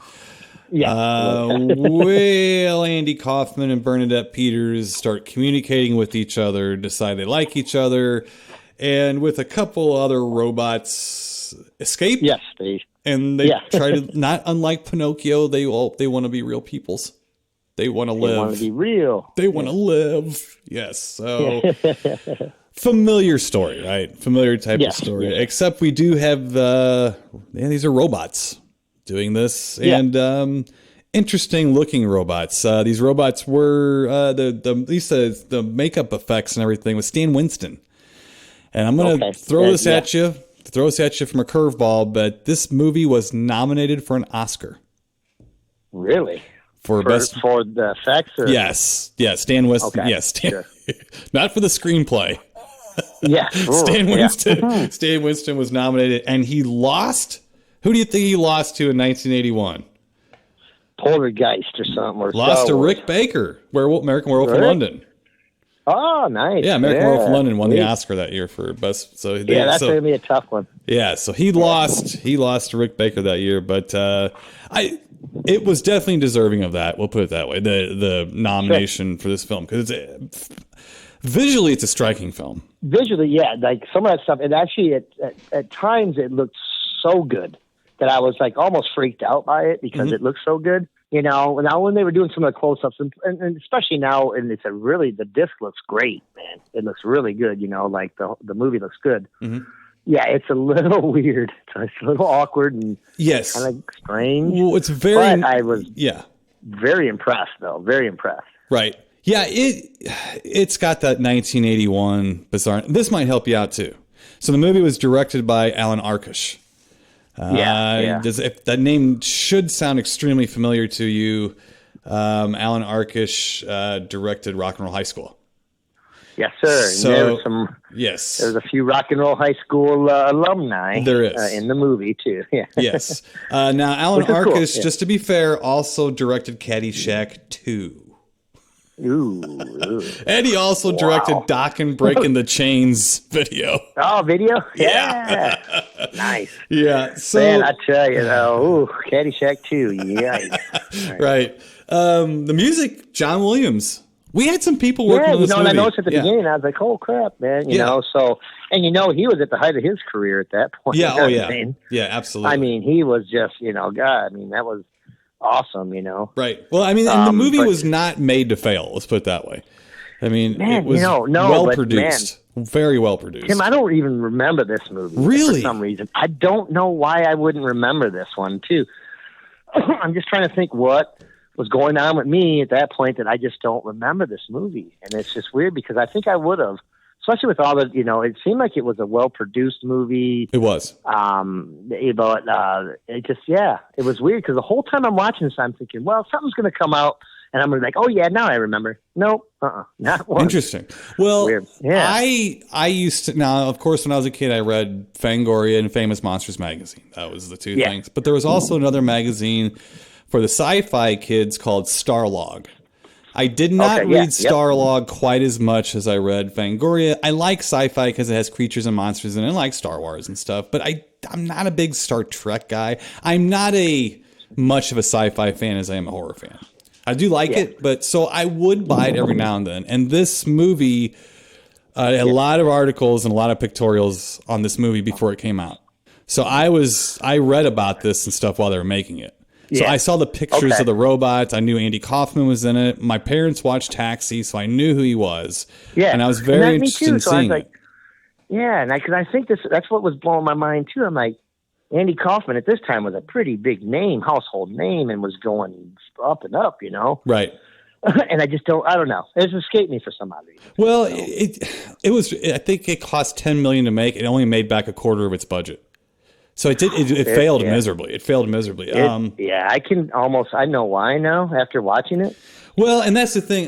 Yeah. Well, Andy Kaufman and Bernadette Peters start communicating with each other, decide they like each other, and with a couple other robots escape. Yes, they try to, not unlike Pinocchio, they want to be real peoples. They want to live. They want to be real. They want to live. Yes. So familiar story, right? Familiar type of story. Yeah. Except we do have these are robots doing this, and interesting looking robots. These robots were at least the makeup effects and everything was Stan Winston. And I'm gonna throw this at you from a curveball, but this movie was nominated for an Oscar. Really? For the effects? Or? Yes. Stan Winston. Okay. Yes, not for the screenplay. Yeah, Stan Winston was nominated, and he lost. Who do you think he lost to in 1981? Poltergeist or something. Lost to Rick Baker, American Werewolf in London. Oh, nice. Yeah, American Werewolf in London won the Oscar that year for best. So that's going to be a tough one. Yeah, so he lost to Rick Baker that year, but it was definitely deserving of that. We'll put it that way. The nomination for this film, because visually it's a striking film. Visually, yeah, like some of that stuff. And actually, at times it looked so good that I was like almost freaked out by it because it looked so good. You know, now when they were doing some of the close-ups, and especially now, and it's the disc looks great, man. It looks really good. You know, like the movie looks good. Mm-hmm. Yeah, it's a little weird. It's a little awkward and kind of strange. Well, it's very. But I was very impressed, though. Very impressed. Right. Yeah, it's got that 1981 bizarre. This might help you out too. So the movie was directed by Alan Arkush. If that name should sound extremely familiar to you, Alan Arkush directed Rock and Roll High School. Yes, sir. So, there's a few Rock and Roll High School alumni. There is in the movie too. Yeah. Yes. Now Alan Arkush, just to be fair, also directed Caddyshack 2. Ooh. And he also directed Doc and Breaking the Chains video. Oh, video? Yeah. Nice. Yeah. So, man, I tell you though, Caddyshack 2. Yikes. Right. The music, John Williams. We had some people working on this movie. And I noticed at the beginning, I was like, oh crap, man. You know, so, And he was at the height of his career at that point. Yeah, oh yeah. Yeah, absolutely. I mean, he was just, God, I mean, that was awesome, Right. Well, I mean, and the movie was not made to fail, let's put it that way. I mean, it was well produced. Very well produced. Tim, I don't even remember this movie. Really? For some reason. I don't know why I wouldn't remember this one, too. I'm just trying to think what was going on with me at that point that I just don't remember this movie. And it's just weird because I think I would have, especially with all the, it seemed like it was a well-produced movie. It was. But it just, it was weird because the whole time I'm watching this, I'm thinking, well, something's going to come out. And I'm like, oh, yeah, now I remember. Nope, not one. Interesting. Well, weird. Yeah. I used to, now, of course, when I was a kid, I read Fangoria and Famous Monsters magazine. That was the two things. But there was also another magazine for the sci-fi kids called Starlog. I did not read Starlog quite as much as I read Fangoria. I like sci-fi because it has creatures and monsters, and I like Star Wars and stuff. But I'm not a big Star Trek guy. I'm not much of a sci-fi fan as I am a horror fan. I do like it, but so I would buy it every now and then. And this movie, a lot of articles and a lot of pictorials on this movie before it came out. So I read about this and stuff while they were making it. So I saw the pictures of the robots. I knew Andy Kaufman was in it. My parents watched Taxi, so I knew who he was. Yeah, and I was very interested in seeing it. Yeah, and because I think that's what was blowing my mind too. I'm like, Andy Kaufman at this time was a pretty big name, household name, and was going up and up, Right. And I don't know. It just escaped me for some odd reason. Well, it was, I think it cost $10 million to make. It only made back a quarter of its budget. So it failed miserably. It failed miserably. I know why now after watching it. Well, and that's the thing.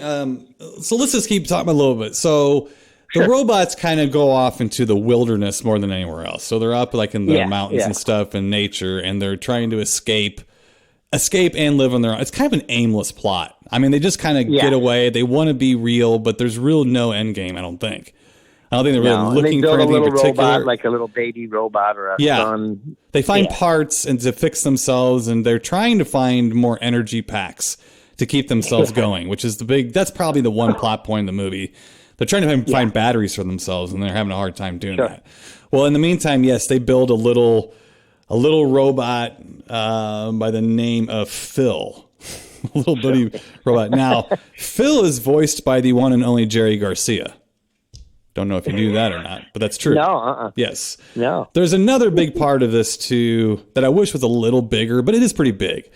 So let's just keep talking a little bit. So the robots kind of go off into the wilderness more than anywhere else. So they're up like in the mountains and stuff and nature, and they're trying to escape and live on their own. It's kind of an aimless plot. I mean, they just kind of get away. They want to be real, but there's no end game, I don't think. I don't think they're really looking for anything in particular. Robot, like a little baby robot or a son. They find parts and to fix themselves, and they're trying to find more energy packs to keep themselves going, which is that's probably the one plot point in the movie. They're trying to find batteries for themselves, and they're having a hard time doing that. Well, in the meantime, yes, they build a little robot by the name of Phil. A little bitty robot. Now, Phil is voiced by the one and only Jerry Garcia. Don't know if you knew that or not, but that's true. No, Yes. No. There's another big part of this, too, that I wish was a little bigger, but it is pretty big.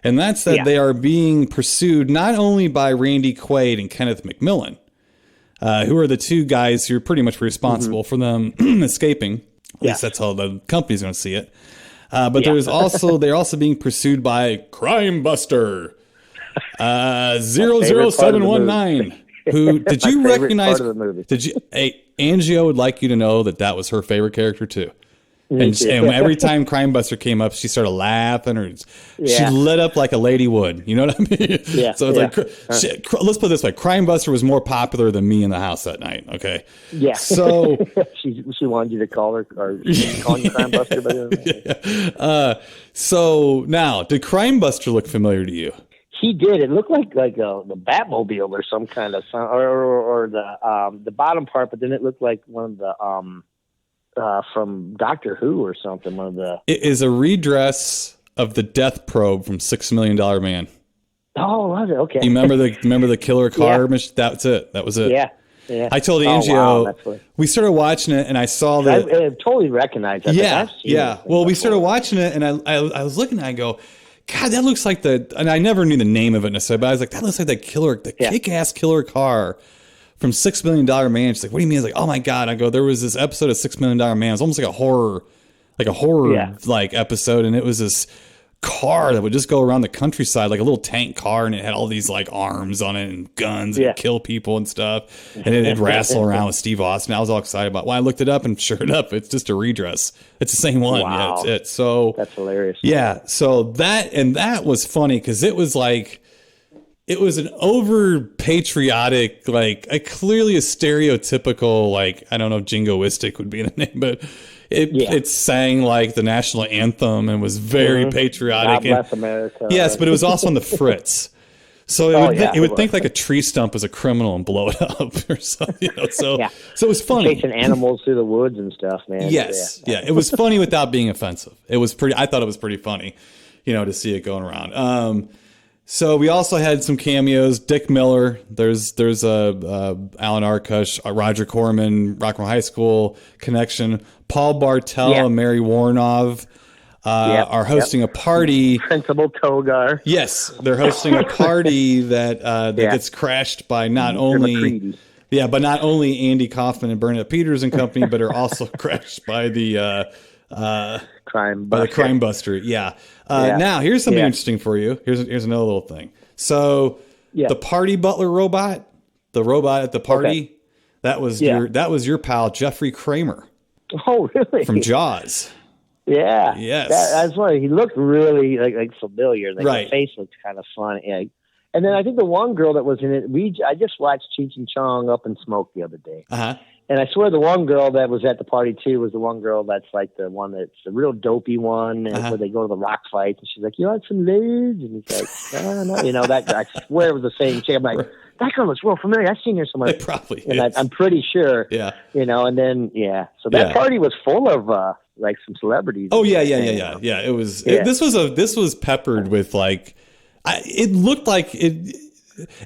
And that's that they are being pursued not only by Randy Quaid and Kenneth McMillan, who are the two guys who are pretty much responsible for them escaping. At least that's how the company's going to see it. But they're also being pursued by Crime Buster 00719. Who did you recognize? Angio would like you to know that was her favorite character too. And every time Crime Buster came up, she started laughing, or she lit up like a lady would. You know what I mean? Yeah. So it's let's put it this way: Crime Buster was more popular than me in the house that night. Okay. Yeah. So she wanted you to call her, or calling you Crime Buster. So now, did Crime Buster look familiar to you? He did. It looked like the Batmobile or some kind of or the bottom part, but then it looked like one of the from Doctor Who or something. One of the. It is a redress of the death probe from $6 Million Man. Oh, was it? Okay. You remember the killer car? That's it. That was it. Yeah. Yeah. I told Angio, we started watching it, and I saw that. I totally recognized that. Yeah. Well, we started watching it, and I was looking, and I go, God, that looks like and I never knew the name of it necessarily, but I was like, that looks like the kick-ass killer car from $6 Million Man. She's like, what do you mean? I was like, oh my God. I go, there was this episode of $6 Million Man. It was almost like a horror episode. And it was this car that would just go around the countryside, like a little tank car. And it had all these like arms on it and guns and kill people and stuff. And it'd wrestle around with Steve Austin. I was all excited about it. Well, I looked it up, and sure enough, it's just a redress. It's the same one. Wow. Yeah, it's it. So that's hilarious. Yeah. So that was funny because it was like, it was an over patriotic, like clearly a stereotypical, like, I don't know if jingoistic would be the name, but it sang like the national anthem and was very patriotic. God bless America. Yes, but it was also on the Fritz. So it would think like a tree stump is a criminal and blow it up or something. So it was funny. Chasing animals through the woods and stuff, man. Yes, it was funny without being offensive. It was pretty. I thought it was pretty funny, to see it going around. So we also had some cameos. Dick Miller. There's Alan Arkush, Roger Corman, Rockmore High School connection. Paul Bartel and Mary Warnov are hosting a party. Principal Togar. Yes, they're hosting a party that gets crashed by not only Andy Kaufman and Bernadette Peters and company, but are also crashed by the crime buster. Now here's something interesting for you. Here's another little thing. So the party butler robot, the robot at the party, that was your pal Jeffrey Kramer. Oh, really? From Jaws. Yeah. Yes. That's why he looked really like familiar. Like the face looked kind of funny. Yeah. And then I think the one girl that was in it, I just watched Cheech and Chong Up in Smoke the other day. Uh-huh. And I swear the one girl that was at the party too was the one girl that's like the one that's the real dopey one, and where they go to the rock fights, and she's like, "You want some leads?" And he's like, "No, that guy." I swear it was the same chick. I'm like, that girl looks real familiar. I've seen her somewhere. It probably and is. I'm pretty sure. Yeah. And then so that party was full of like some celebrities. Oh yeah. It was. This was peppered with like. It looked like it.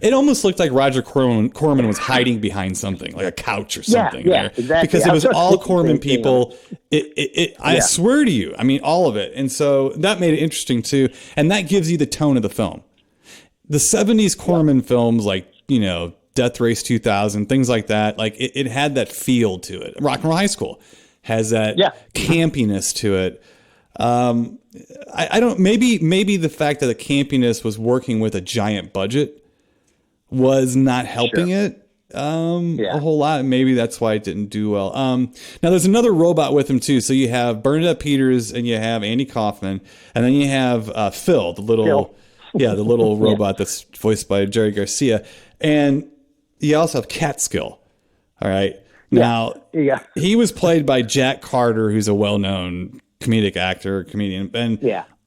It almost looked like Roger Corman was hiding behind something, like a couch or something. Yeah, exactly. Because it was all Corman people. I swear to you, I mean, all of it. And so that made it interesting too. And that gives you the tone of the film. The 70s Corman films, like, Death Race 2000, things like that, like it had that feel to it. Rockmore High School has that campiness to it. I don't, maybe the fact that the campiness was working with a giant budget was not helping it a whole lot. Maybe that's why it didn't do well. Now there's another robot with him too. So you have Bernadette Peters and you have Andy Kaufman, and then you have Phil, the little robot that's voiced by Jerry Garcia, and you also have Catskill. All right. Now he was played by Jack Carter, who's a well-known comedian, and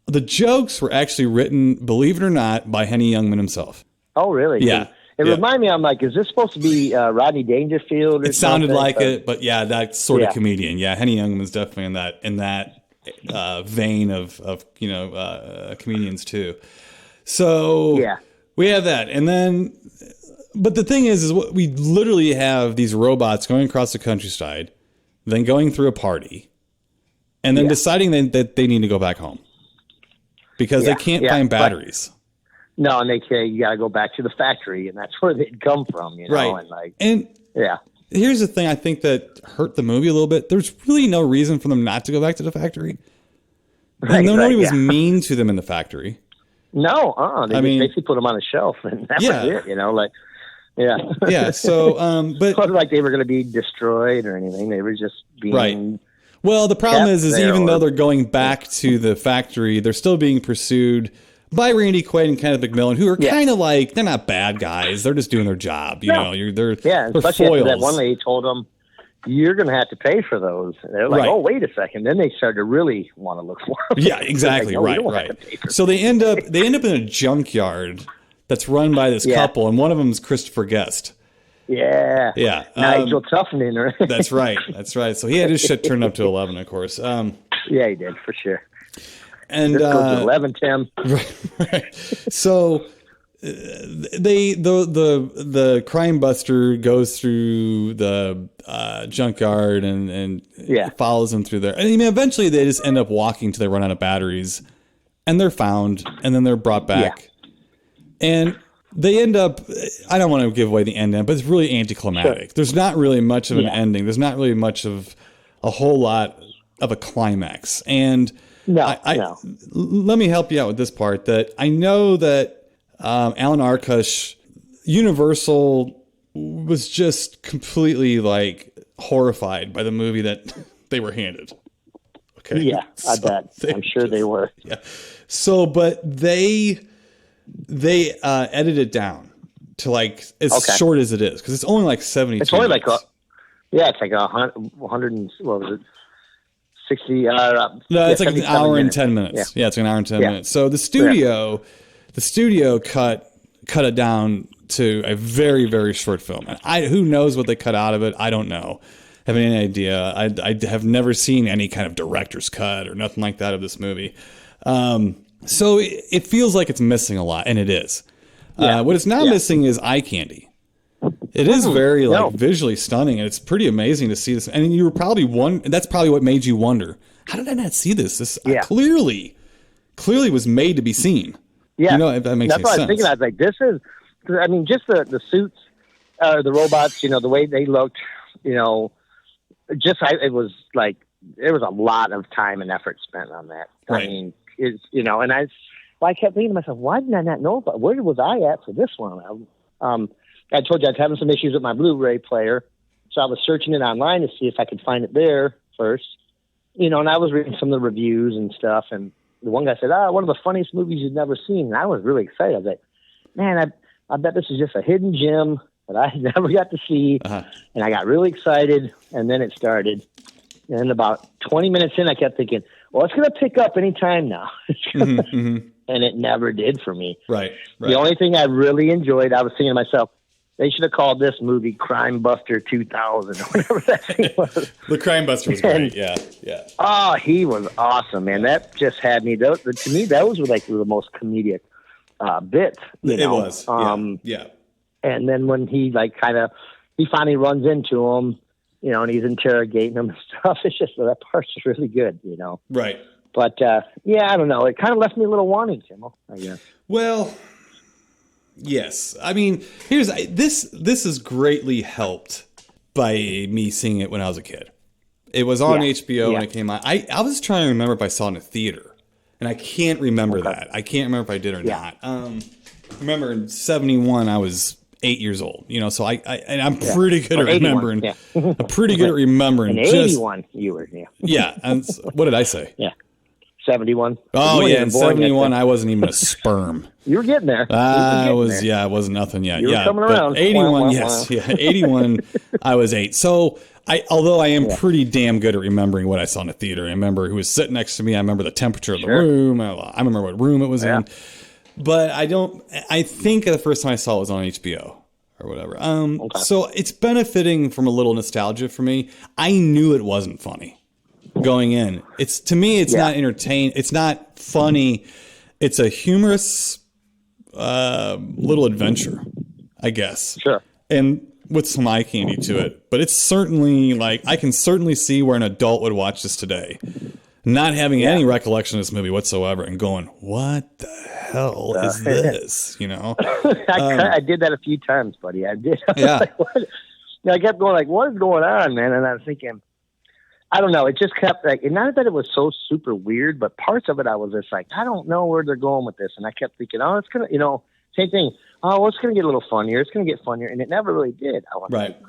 the jokes were actually written, believe it or not, by Henny Youngman himself. Oh, really? Yeah. It reminded me, I'm like, is this supposed to be Rodney Dangerfield? Or it sounded like it, but that sort of comedian. Yeah, Henny Youngman's definitely in that vein of comedians too. So we have that, and then, but the thing is what we literally have these robots going across the countryside, then going through a party, and then deciding that they need to go back home because they can't find batteries. No, and they say you got to go back to the factory, and that's where they'd come from, Right. And here's the thing I think that hurt the movie a little bit. There's really no reason for them not to go back to the factory. Nobody was mean to them in the factory. No, they basically put them on a shelf, and that was it. Yeah. So, but it wasn't like they were going to be destroyed or anything. They were just being Well, the problem is even though they're going back to the factory, they're still being pursued by Randy Quaid and Kenneth McMillan, who are kind of like, they're not bad guys. They're just doing their job. They're especially foils. After that one lady told them, you're going to have to pay for those. And they're like, oh, wait a second. Then they started to really want to look for them. Yeah, exactly. Like, right. So they end up in a junkyard that's run by this couple, and one of them is Christopher Guest. Yeah. Nigel Tufnell, right? That's right. So he had his shit turned up to 11, of course. Yeah, he did, for sure. And this goes to 11, Tim. Right. So the crime buster goes through the junkyard and follows them through there. And eventually they just end up walking till they run out of batteries, and they're found, and then they're brought back. And they end up, I don't want to give away the end, but it's really anticlimactic. Sure. There's not really much of an ending. There's not really much of a whole lot of a climax. And let me help you out with this part. That I know that Alan Arkush, Universal was just completely like horrified by the movie that they were handed. Okay. Yeah, I bet. I'm sure they were. Yeah. So, but they edit it down to like as short as it is, because it's only like 72. It's only minutes. it's like 100 and what was it? 60. No, it's like an hour and 10 minutes. Yeah, it's an hour and 10 minutes. So the studio cut cut it down to a very, very short film. And who knows what they cut out of it? I don't know. Have any idea? I have never seen any kind of director's cut or nothing like that of this movie. So it feels like it's missing a lot, and it is. What it's not missing is eye candy. It is very visually stunning, and it's pretty amazing to see this. And you were probably that's probably what made you wonder, how did I not see this? This clearly was made to be seen. Yeah, you know, if that makes sense. That's what I was thinking. I was like, this is, I mean, just the suits, the robots, you know, the way they looked, you know, it was like, there was a lot of time and effort spent on that. Right. I mean, it's, you know, and I kept thinking to myself, why did I not know about, where was I at for this one? I told you I was having some issues with my Blu-ray player, so I was searching it online to see if I could find it there first, you know, and I was reading some of the reviews and stuff, and the one guy said, one of the funniest movies you've never seen, and I was really excited. I was like, man, I bet this is just a hidden gem that I never got to see, and I got really excited, and then it started, and about 20 minutes in, I kept thinking, well, it's going to pick up any time now. And it never did for me. Right. The only thing I really enjoyed, I was thinking to myself, they should have called this movie Crime Buster 2000 or whatever that thing was. The Crime Buster was great, yeah. Oh, he was awesome, man. That just had me. To me, those were like the most comedic bits. It was, yeah. And then when he he finally runs into him, you know, and he's interrogating him and stuff. It's just, that part's really good, you know. Right. But, I don't know. It kind of left me a little wanting, Tim, I guess. Well, yes. I mean, this is greatly helped by me seeing it when I was a kid. It was on HBO when it came out. I was trying to remember if I saw it in a theater, and I can't remember that. I can't remember if I did or not. I remember in 1971, I was 8 years old, you know, so I'm pretty good at remembering. I'm pretty good at remembering. In 81, you were, Yeah, and what did I say? 71. Oh, yeah, in 71, I wasn't even a sperm. You were getting there. I wasn't nothing yet. You were coming around. 81, yes. Yeah, 81, I was 8. So, although I am pretty damn good at remembering what I saw in the theater, I remember who was sitting next to me, I remember the temperature of the room, I remember what room it was in. But I think the first time I saw it was on HBO or whatever. So it's benefiting from a little nostalgia for me. I knew it wasn't funny going in. To me, it's not entertaining. It's not funny. It's a humorous little adventure, I guess. Sure. And with some eye candy to it. But it's certainly I can certainly see where an adult would watch this today, not having any recollection of this movie whatsoever and going, what the hell is this? You know? I did that a few times, buddy. I did. I kept going what is going on, man? And I was thinking, I don't know. It just kept not that it was so super weird, but parts of it I was just I don't know where they're going with this. And I kept thinking, it's going to, you know, same thing. Oh, it's going to get a little funnier. It's going to get funnier. And it never really did. I was like,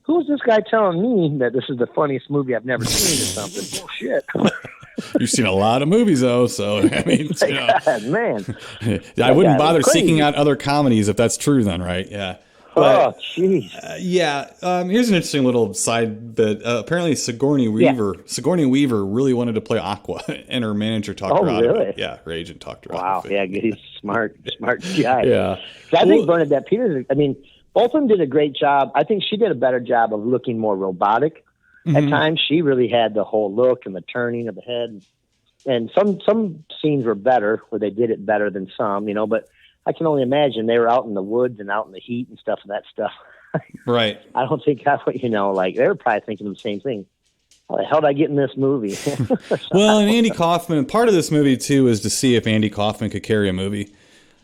who's this guy telling me that this is the funniest movie I've never seen or something? Bullshit. You've seen a lot of movies, though, so, I mean, you know, God, man. I wouldn't bother seeking out other comedies if that's true then, right? Yeah. But, jeez. Here's an interesting little side bit. Apparently, Sigourney Weaver really wanted to play Aqua, and her manager talked her out of it. Yeah, her agent talked her out of it. Wow, he's smart guy. Yeah. I think Bernadette Peters, I mean, both of them did a great job. I think she did a better job of looking more robotic. At times, she really had the whole look and the turning of the head. And some scenes were better, where they did it better than some, you know, but I can only imagine they were out in the woods and out in the heat and stuff, and that stuff. Right. I don't think they were probably thinking the same thing. How the hell did I get in this movie? Well, and Andy Kaufman, part of this movie, too, is to see if Andy Kaufman could carry a movie.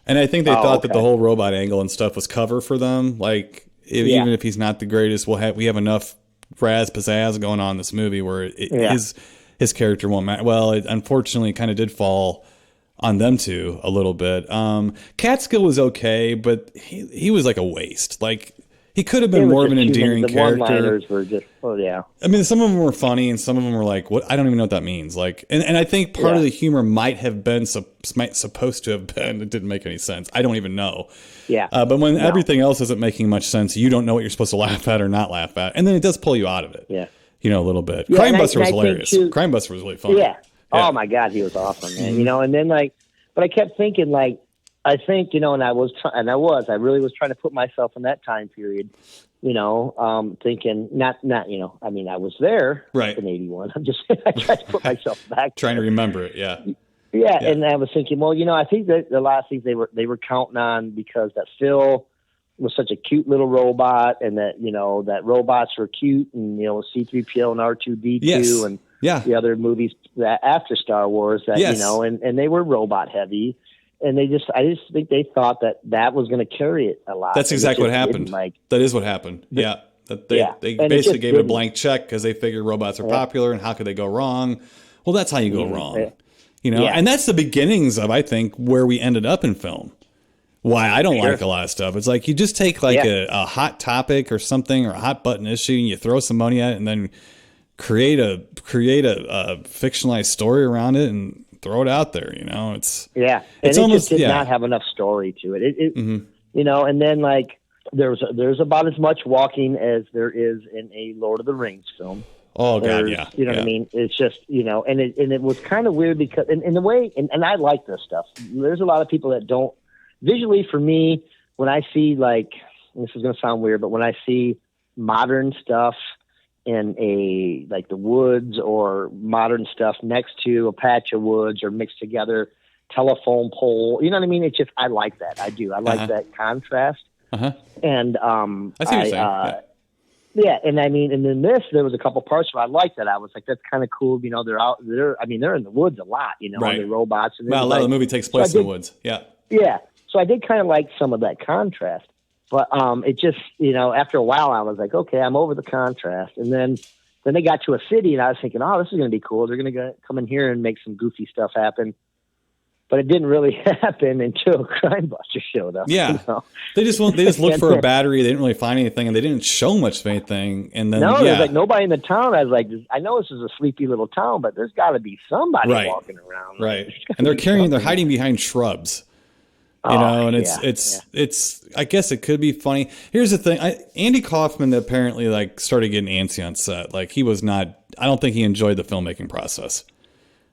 And I think they thought that the whole robot angle and stuff was cover for them. Even if he's not the greatest, we have enough pizzazz going on in this movie where his character won't matter. Well, it unfortunately kind of did fall on them two a little bit. Catskill was okay, but he was like a waste. He could have been more of an endearing character. The one-liners were just, I mean, some of them were funny, and some of them were what? I don't even know what that means. And I think part of the humor might have been supposed to have been. It didn't make any sense. I don't even know. Yeah. But when everything else isn't making much sense, you don't know what you're supposed to laugh at or not laugh at, and then it does pull you out of it. Yeah. You know, a little bit. Yeah, Crime Buster was hilarious. Crime Buster was really funny. Yeah. Oh my God, he was awesome, man. You know, and then but I kept thinking I think, and I really was trying to put myself in that time period, thinking not, I mean, I was there in 81. I'm just, I tried to put myself back trying to remember it. Yeah. Yeah. And I was thinking, well, I think that the last things they were counting on, because that Phil was such a cute little robot, and that, that robots were cute, and, C-3PO and R2-D2 and the other movies that after Star Wars that, and they were robot heavy. And I just think they thought that was going to carry it a lot. That's exactly what happened. That is what happened. Yeah. They basically gave it a blank check because they figured robots are popular, and how could they go wrong? Well, that's how you go wrong. And that's the beginnings of, I think, where we ended up in film. Why I don't like a lot of stuff. It's like you just take a hot topic or something, or a hot button issue, and you throw some money at it, and then create a fictionalized story around it and throw it out there. It's it almost just did not have enough story to it. And then like there's about as much walking as there is in a Lord of the Rings film. Oh God, yeah. You know what I mean? It's just, and it was kind of weird because in the way, and I like this stuff. There's a lot of people that don't. Visually, for me, when I see, like, this is going to sound weird, but when I see modern stuff in like the woods, or modern stuff next to a patch of woods, or mixed together, telephone pole, you know what I mean? It's just, I like that. I do. I like that contrast. And I see what you're saying. Yeah, and I mean, and in this, there was a couple parts where I liked that. I was like, that's kind of cool. They're out there. I mean, they're in the woods a lot. And the robots. And a lot of the movie takes place in the woods. Yeah. Yeah. So I did kind of like some of that contrast, but it just, after a while I was like, okay, I'm over the contrast. And then they got to a city, and I was thinking, oh, this is going to be cool. They're going to come in here and make some goofy stuff happen. But it didn't really happen until Crime Buster showed up. Yeah. They just looked for a battery. They didn't really find anything, and they didn't show much of anything. And then, there's like nobody in the town. I was like, I know this is a sleepy little town, but there's got to be somebody walking around. Right. And they're hiding behind shrubs. It's I guess it could be funny. Here's the thing. Andy Kaufman apparently started getting antsy on set. Like, he was not, I don't think he enjoyed the filmmaking process.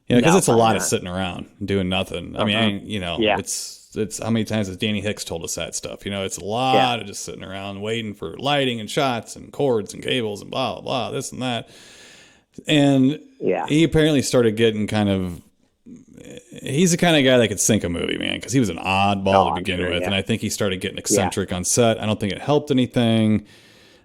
Because it's a lot of sitting around and doing nothing. I mean, it's how many times has Danny Hicks told us that stuff? It's a lot of just sitting around waiting for lighting and shots and cords and cables and blah, blah, blah, this and that. And he apparently started getting he's the kind of guy that could sink a movie, man, because he was an oddball to begin with. And I think he started getting eccentric on set. I don't think it helped anything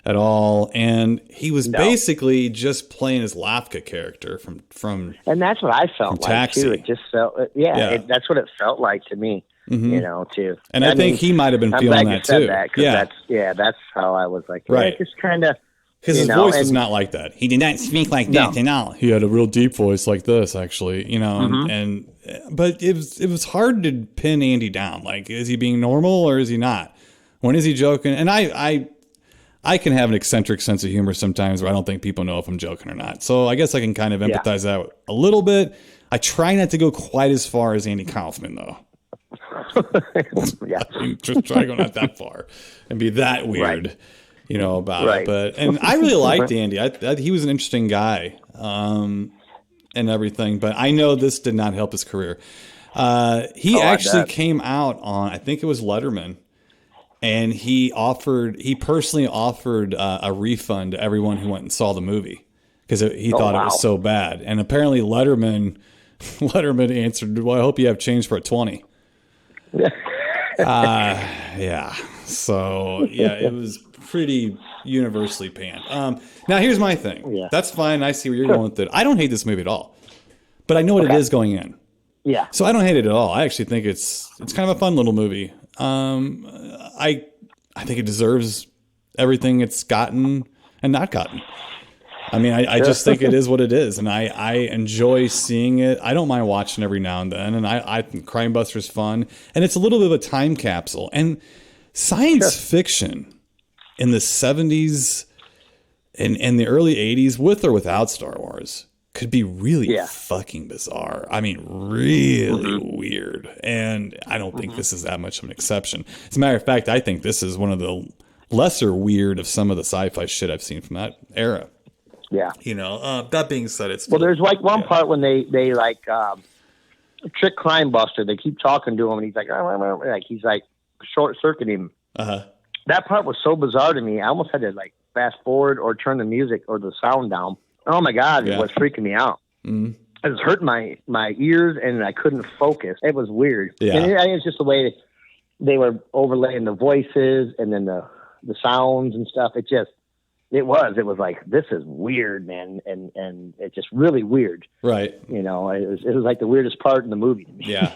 at all. And he was basically just playing his Lafka character from and that's what I felt like, Taxi. Too. It just felt, that's what it felt like to me, too. And I think he might have been feeling that too. That's how I was like, right. Just kind of. Because his voice was not like that. He did not speak like that at all. He had a real deep voice like this, actually. But it was hard to pin Andy down. Like, is he being normal or is he not? When is he joking? And I can have an eccentric sense of humor sometimes where I don't think people know if I'm joking or not. So I guess I can kind of empathize that a little bit. I try not to go quite as far as Andy Kaufman, though. Just try to go not that far and be that weird. Right. About it. But, and I really liked Andy. He was an interesting guy, and everything, but I know this did not help his career. He actually came out on, I think it was Letterman, and he personally offered a refund to everyone who went and saw the movie because he thought it was so bad. And apparently Letterman answered, well, I hope you have change for a 20. So it was pretty universally panned. Now here's my thing. Yeah. That's fine. I see where you're going with it. I don't hate this movie at all, but I know what it is going in. Yeah. So I don't hate it at all. I actually think it's kind of a fun little movie. I think it deserves everything it's gotten and not gotten. I mean, I just think it is what it is, and I enjoy seeing it. I don't mind watching every now and then, and I think Crime Buster's fun, and it's a little bit of a time capsule. And science fiction in the 70s and the early 80s, with or without Star Wars, could be really fucking bizarre. I mean, really weird. And I don't think this is that much of an exception. As a matter of fact, I think this is one of the lesser weird of some of the sci-fi shit I've seen from that era. Yeah. That being said, it's there's like one part when they like Trick Crime Buster. They keep talking to him, and he's like, he's like short circuiting him. That part was so bizarre to me. I almost had to like fast forward or turn the music or the sound down. Oh my God, it was freaking me out. It was hurting my ears, and I couldn't focus. It was weird. Yeah. And it was just the way they were overlaying the voices and then the sounds and stuff. It was like, this is weird, man. And it's just really weird. Right. You know, it was like the weirdest part in the movie to me. Yeah.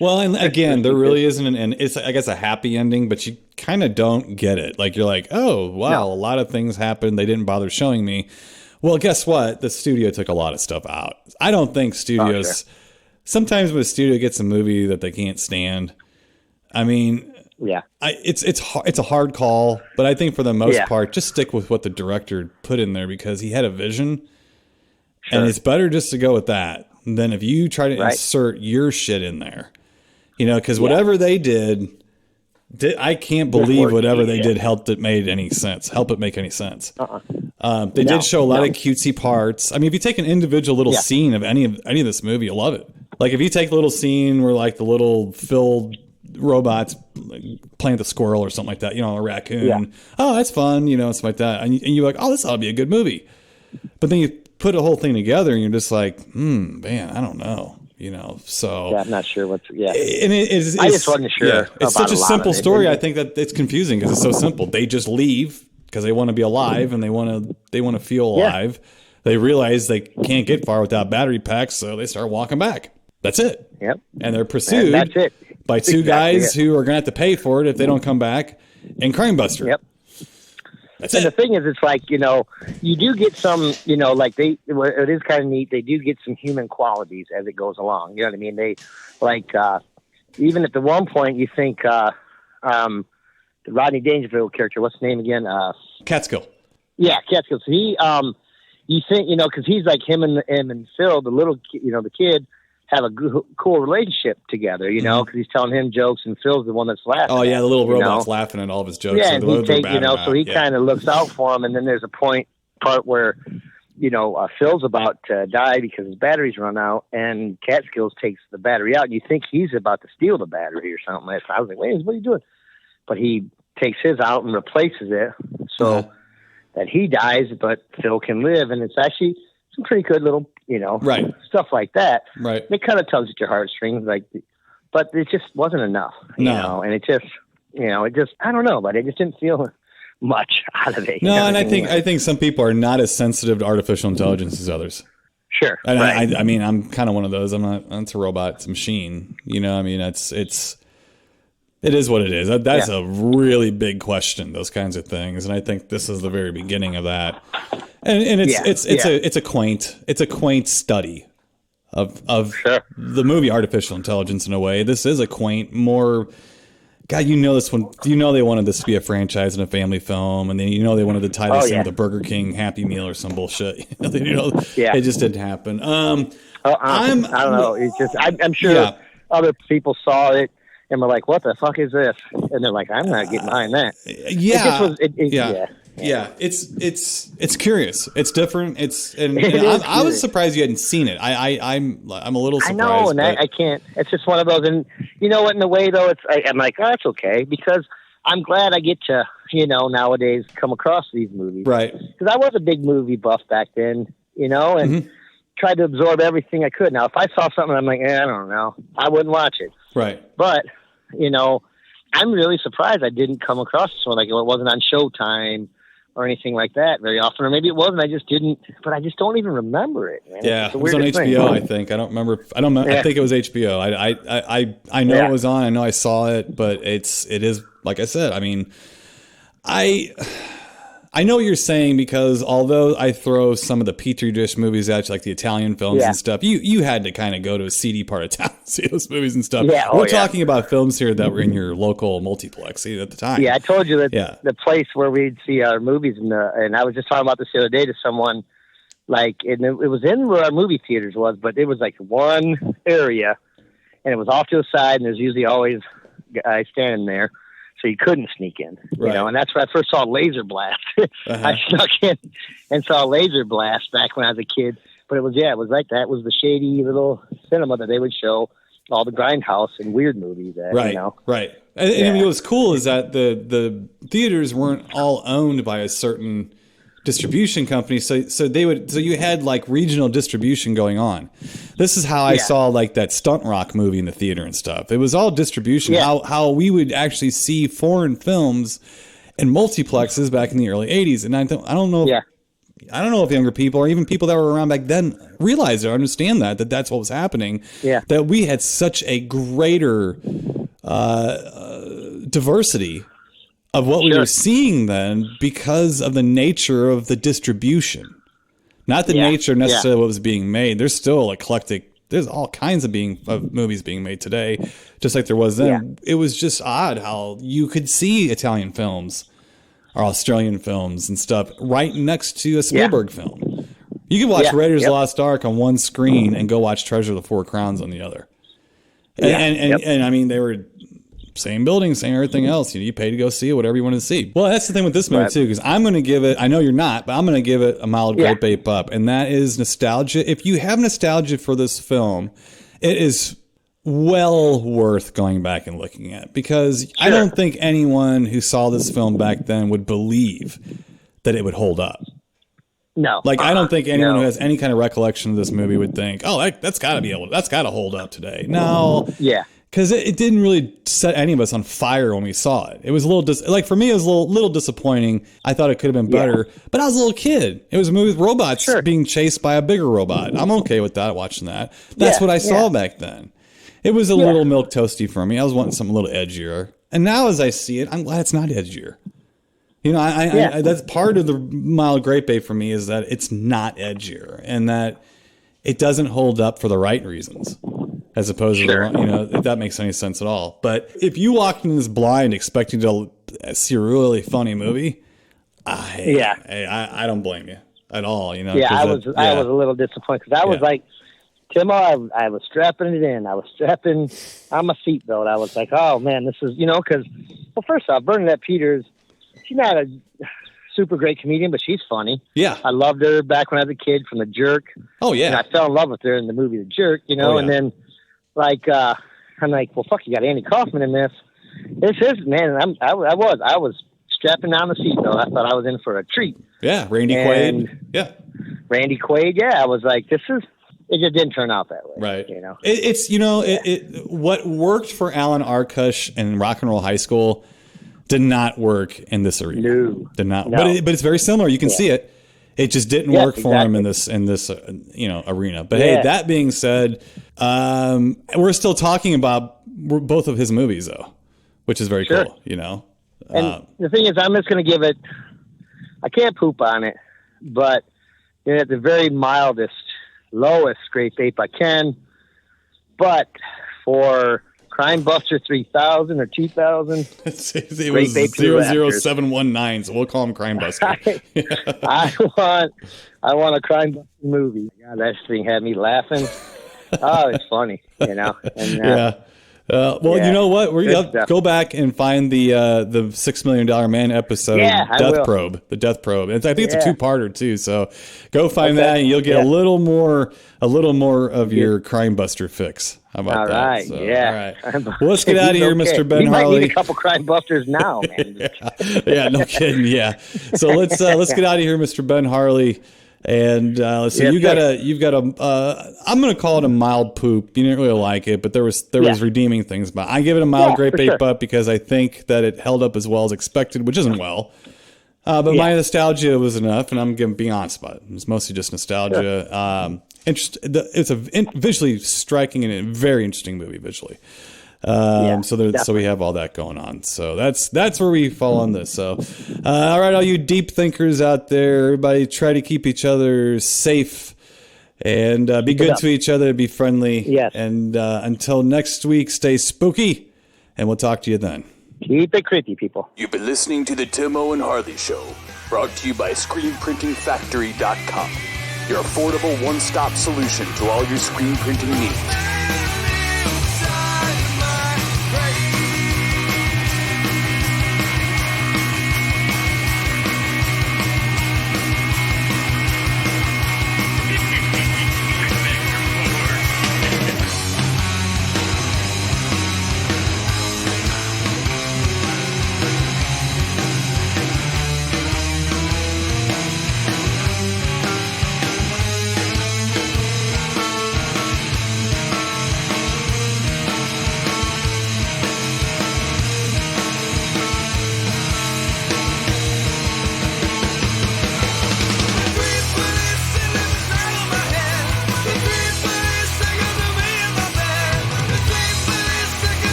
Well, and again, there really isn't and it's, I guess, a happy ending, but you kind of don't get it. Like, you're like, oh, wow, a lot of things happened. They didn't bother showing me. Well, guess what? The studio took a lot of stuff out. I don't think studios, sometimes when a studio gets a movie that they can't stand, I mean, it's a hard call, but I think for the most part, just stick with what the director put in there, because he had a vision, and it's better just to go with that than if you try to insert your shit in there, you know, because whatever they did, I can't believe whatever they did help it make any sense. They did show a lot of cutesy parts. I mean, if you take an individual little scene of any of this movie, you'll love it. Like if you take a little scene where like the little Phil robots playing the squirrel or something like that, you know, a raccoon. Oh, that's fun, you know, something like that. And you're like, oh, this ought to be a good movie. But then you put a whole thing together and you're just like, man, I don't know, you know. So I'm not sure what's and I just wasn't sure. Yeah, it's such a simple story. I think that it's confusing because it's so simple. They just leave because they want to be alive and they want to feel alive. They realize they can't get far without battery packs, so they start walking back. That's it. Yep. And they're pursued by two guys who are going to have to pay for it if they don't come back, and Crime Buster. Yep. That's and it. the thing is, it's like, you know, you do get some, you know, like it is kind of neat. They do get some human qualities as it goes along. You know what I mean? They like, even at the one point you think, the Rodney Dangerfield character, what's his name again? Catskill. Yeah. Catskill. So he, you think, you know, cause he's like him and Phil, the little, you know, the kid, have a cool relationship together, you know, because he's telling him jokes and Phil's the one that's laughing. Oh yeah, the little robot's laughing at all of his jokes. Yeah, and he takes, you know, so he kind of looks out for him, and then there's a part where, you know, Phil's about to die because his batteries run out, and Catskills takes the battery out, and you think he's about to steal the battery or something. I was like, wait, what are you doing? But he takes his out and replaces it so that he dies, but Phil can live, and it's actually some pretty good little, you know, stuff like that. Right. It kind of tugs at your heartstrings, like, but it just wasn't enough, you know, and it just, you know, I don't know, but it just didn't feel much out of it. No, and I think some people are not as sensitive to artificial intelligence as others. Sure. And I mean, I'm kind of one of those. It's a robot, it's a machine, you know, I mean, it is what it is. That's a really big question, those kinds of things. And I think this is the very beginning of that. And it's a quaint study of the movie Artificial Intelligence in a way. This is a quaint, more, God, you know, this one, you know, they wanted this to be a franchise and a family film, and then, you know, they wanted to tie this in with the Burger King Happy Meal or some bullshit. You know, it just didn't happen. I don't know. It's just, I'm sure other people saw it and were like, what the fuck is this? And they're like, I'm not getting behind that. Yeah, it's curious. It's different. I was surprised you hadn't seen it. I'm a little surprised. I know, and I can't. It's just one of those. And you know what? In a way, though, I'm like, oh, that's okay, because I'm glad I get to, you know, nowadays come across these movies, right? Because I was a big movie buff back then, you know, and tried to absorb everything I could. Now, if I saw something, I'm like, I don't know, I wouldn't watch it, right? But you know, I'm really surprised I didn't come across this one. Like, it wasn't on Showtime or anything like that very often, or maybe it wasn't. I just didn't, but I just don't even remember it, man. Yeah, it was on HBO, I think. I don't remember. I think it was HBO. I know it was on. I know I saw it, but it is, like I said, I mean, I know what you're saying, because although I throw some of the Petri dish movies at you, like the Italian films and stuff, you had to kind of go to a seedy part of town to see those movies and stuff. Yeah, we're talking about films here that were in your local multiplex at the time. Yeah, I told you that the place where we'd see our movies, and I was just talking about this the other day to someone, like, and it was in where our movie theaters was, but it was like one area, and it was off to the side, and there's usually always guys standing there. So you couldn't sneak in, you know, and that's where I first saw Laser Blast. I snuck in and saw Laser Blast back when I was a kid. But it was like that. It was the shady little cinema that they would show all the grindhouse and weird movies. That, right, you know? right. And what's cool is that the theaters weren't all owned by a certain distribution company, so you had like regional distribution going on. This is how I saw like that Stunt Rock movie in the theater and stuff. It was all distribution. How we would actually see foreign films in multiplexes back in the early 80s. And I don't know. I don't know if younger people or even people that were around back then realize or understand that that's what was happening. Yeah. That we had such a greater diversity of what we were seeing then because of the nature of the distribution. Not the nature necessarily of what was being made. There's still eclectic. There's all kinds of movies being made today, just like there was then. It was just odd how you could see Italian films or Australian films and stuff right next to a Spielberg film. You could watch Raiders of the Lost Ark on one screen and go watch Treasure of the Four Crowns on the other. And I mean, they were same building, same everything else. You pay to go see it, whatever you want to see. Well, that's the thing with this movie too, because I'm going to give it, I know you're not, but I'm going to give it a mild grape ape up. And that is nostalgia. If you have nostalgia for this film, it is well worth going back and looking at, because I don't think anyone who saw this film back then would believe that it would hold up. No. Like, I don't think anyone who has any kind of recollection of this movie would think, oh, that's got to hold up today. No. Yeah. Because it didn't really set any of us on fire when we saw it. It was a little, for me, it was a little disappointing. I thought it could have been better, but I was a little kid. It was a movie with robots being chased by a bigger robot. I'm okay with that, watching that. That's what I saw back then. It was a little milquetoasty for me. I was wanting something a little edgier. And now as I see it, I'm glad it's not edgier. You know, I that's part of the mild grape ape for me, is that it's not edgier and that it doesn't hold up for the right reasons. As opposed to, if that makes any sense at all. But if you walked in this blind expecting to see a really funny movie, I don't blame you at all. You know, I was a little disappointed, because I was like, Timo, I was strapping it in. I was strapping on my seatbelt. I was like, oh man, this is, because, well, first off, Bernadette Peters, she's not a super great comedian, but she's funny. Yeah, I loved her back when I was a kid from The Jerk. Oh yeah, and I fell in love with her in the movie The Jerk. And then. I'm like, well, fuck, you got Andy Kaufman in this. This is, man, I was strapping down the seatbelt. I thought I was in for a treat. Yeah, Randy Quaid. Yeah. Randy Quaid, I was like, it just didn't turn out that way. Right. What worked for Alan Arkush in Rock and Roll High School did not work in this arena. No. Did not. No. But it's very similar. You can see it. It just didn't work for him in this arena. But hey, that being said, we're still talking about both of his movies though, which is very cool. And the thing is, I'm just going to give it. I can't poop on it, but at the very mildest, lowest grape ape I can. But for Crime Buster 3000 or 2000. It was 00719, so we'll call him Crime Buster. I want a Crime Buster movie. God, that thing had me laughing. Oh, it's funny, And, you know what? We're gonna go back and find the $6 Million Man episode, Death Probe. The Death Probe. I think it's a two-parter too. So go find that, and you'll get a little more of your Crime Buster fix. How about that? Right, all right. Well, let's get out of here, Mr. Ben Harley. We might need a couple Crime Busters now, man. No kidding. Yeah. So let's get out of here, Mr. Ben Harley. And let's see, you've got a I'm going to call it a mild poop. You didn't really like it, but there was redeeming things about it. I give it a mild grape ape up because I think that it held up as well as expected, which isn't well. But my nostalgia was enough, and I'm going to be honest about it. It's mostly just nostalgia. It's a visually striking and a very interesting movie visually. So we have all that going on. So that's where we fall on this. So, all right, all you deep thinkers out there, everybody try to keep each other safe and be good to each other, be friendly. Yes. And until next week, stay spooky, and we'll talk to you then. Keep it creepy, people. You've been listening to the Timo and Harley Show, brought to you by ScreenPrintingFactory.com. Your affordable one-stop solution to all your screen printing needs.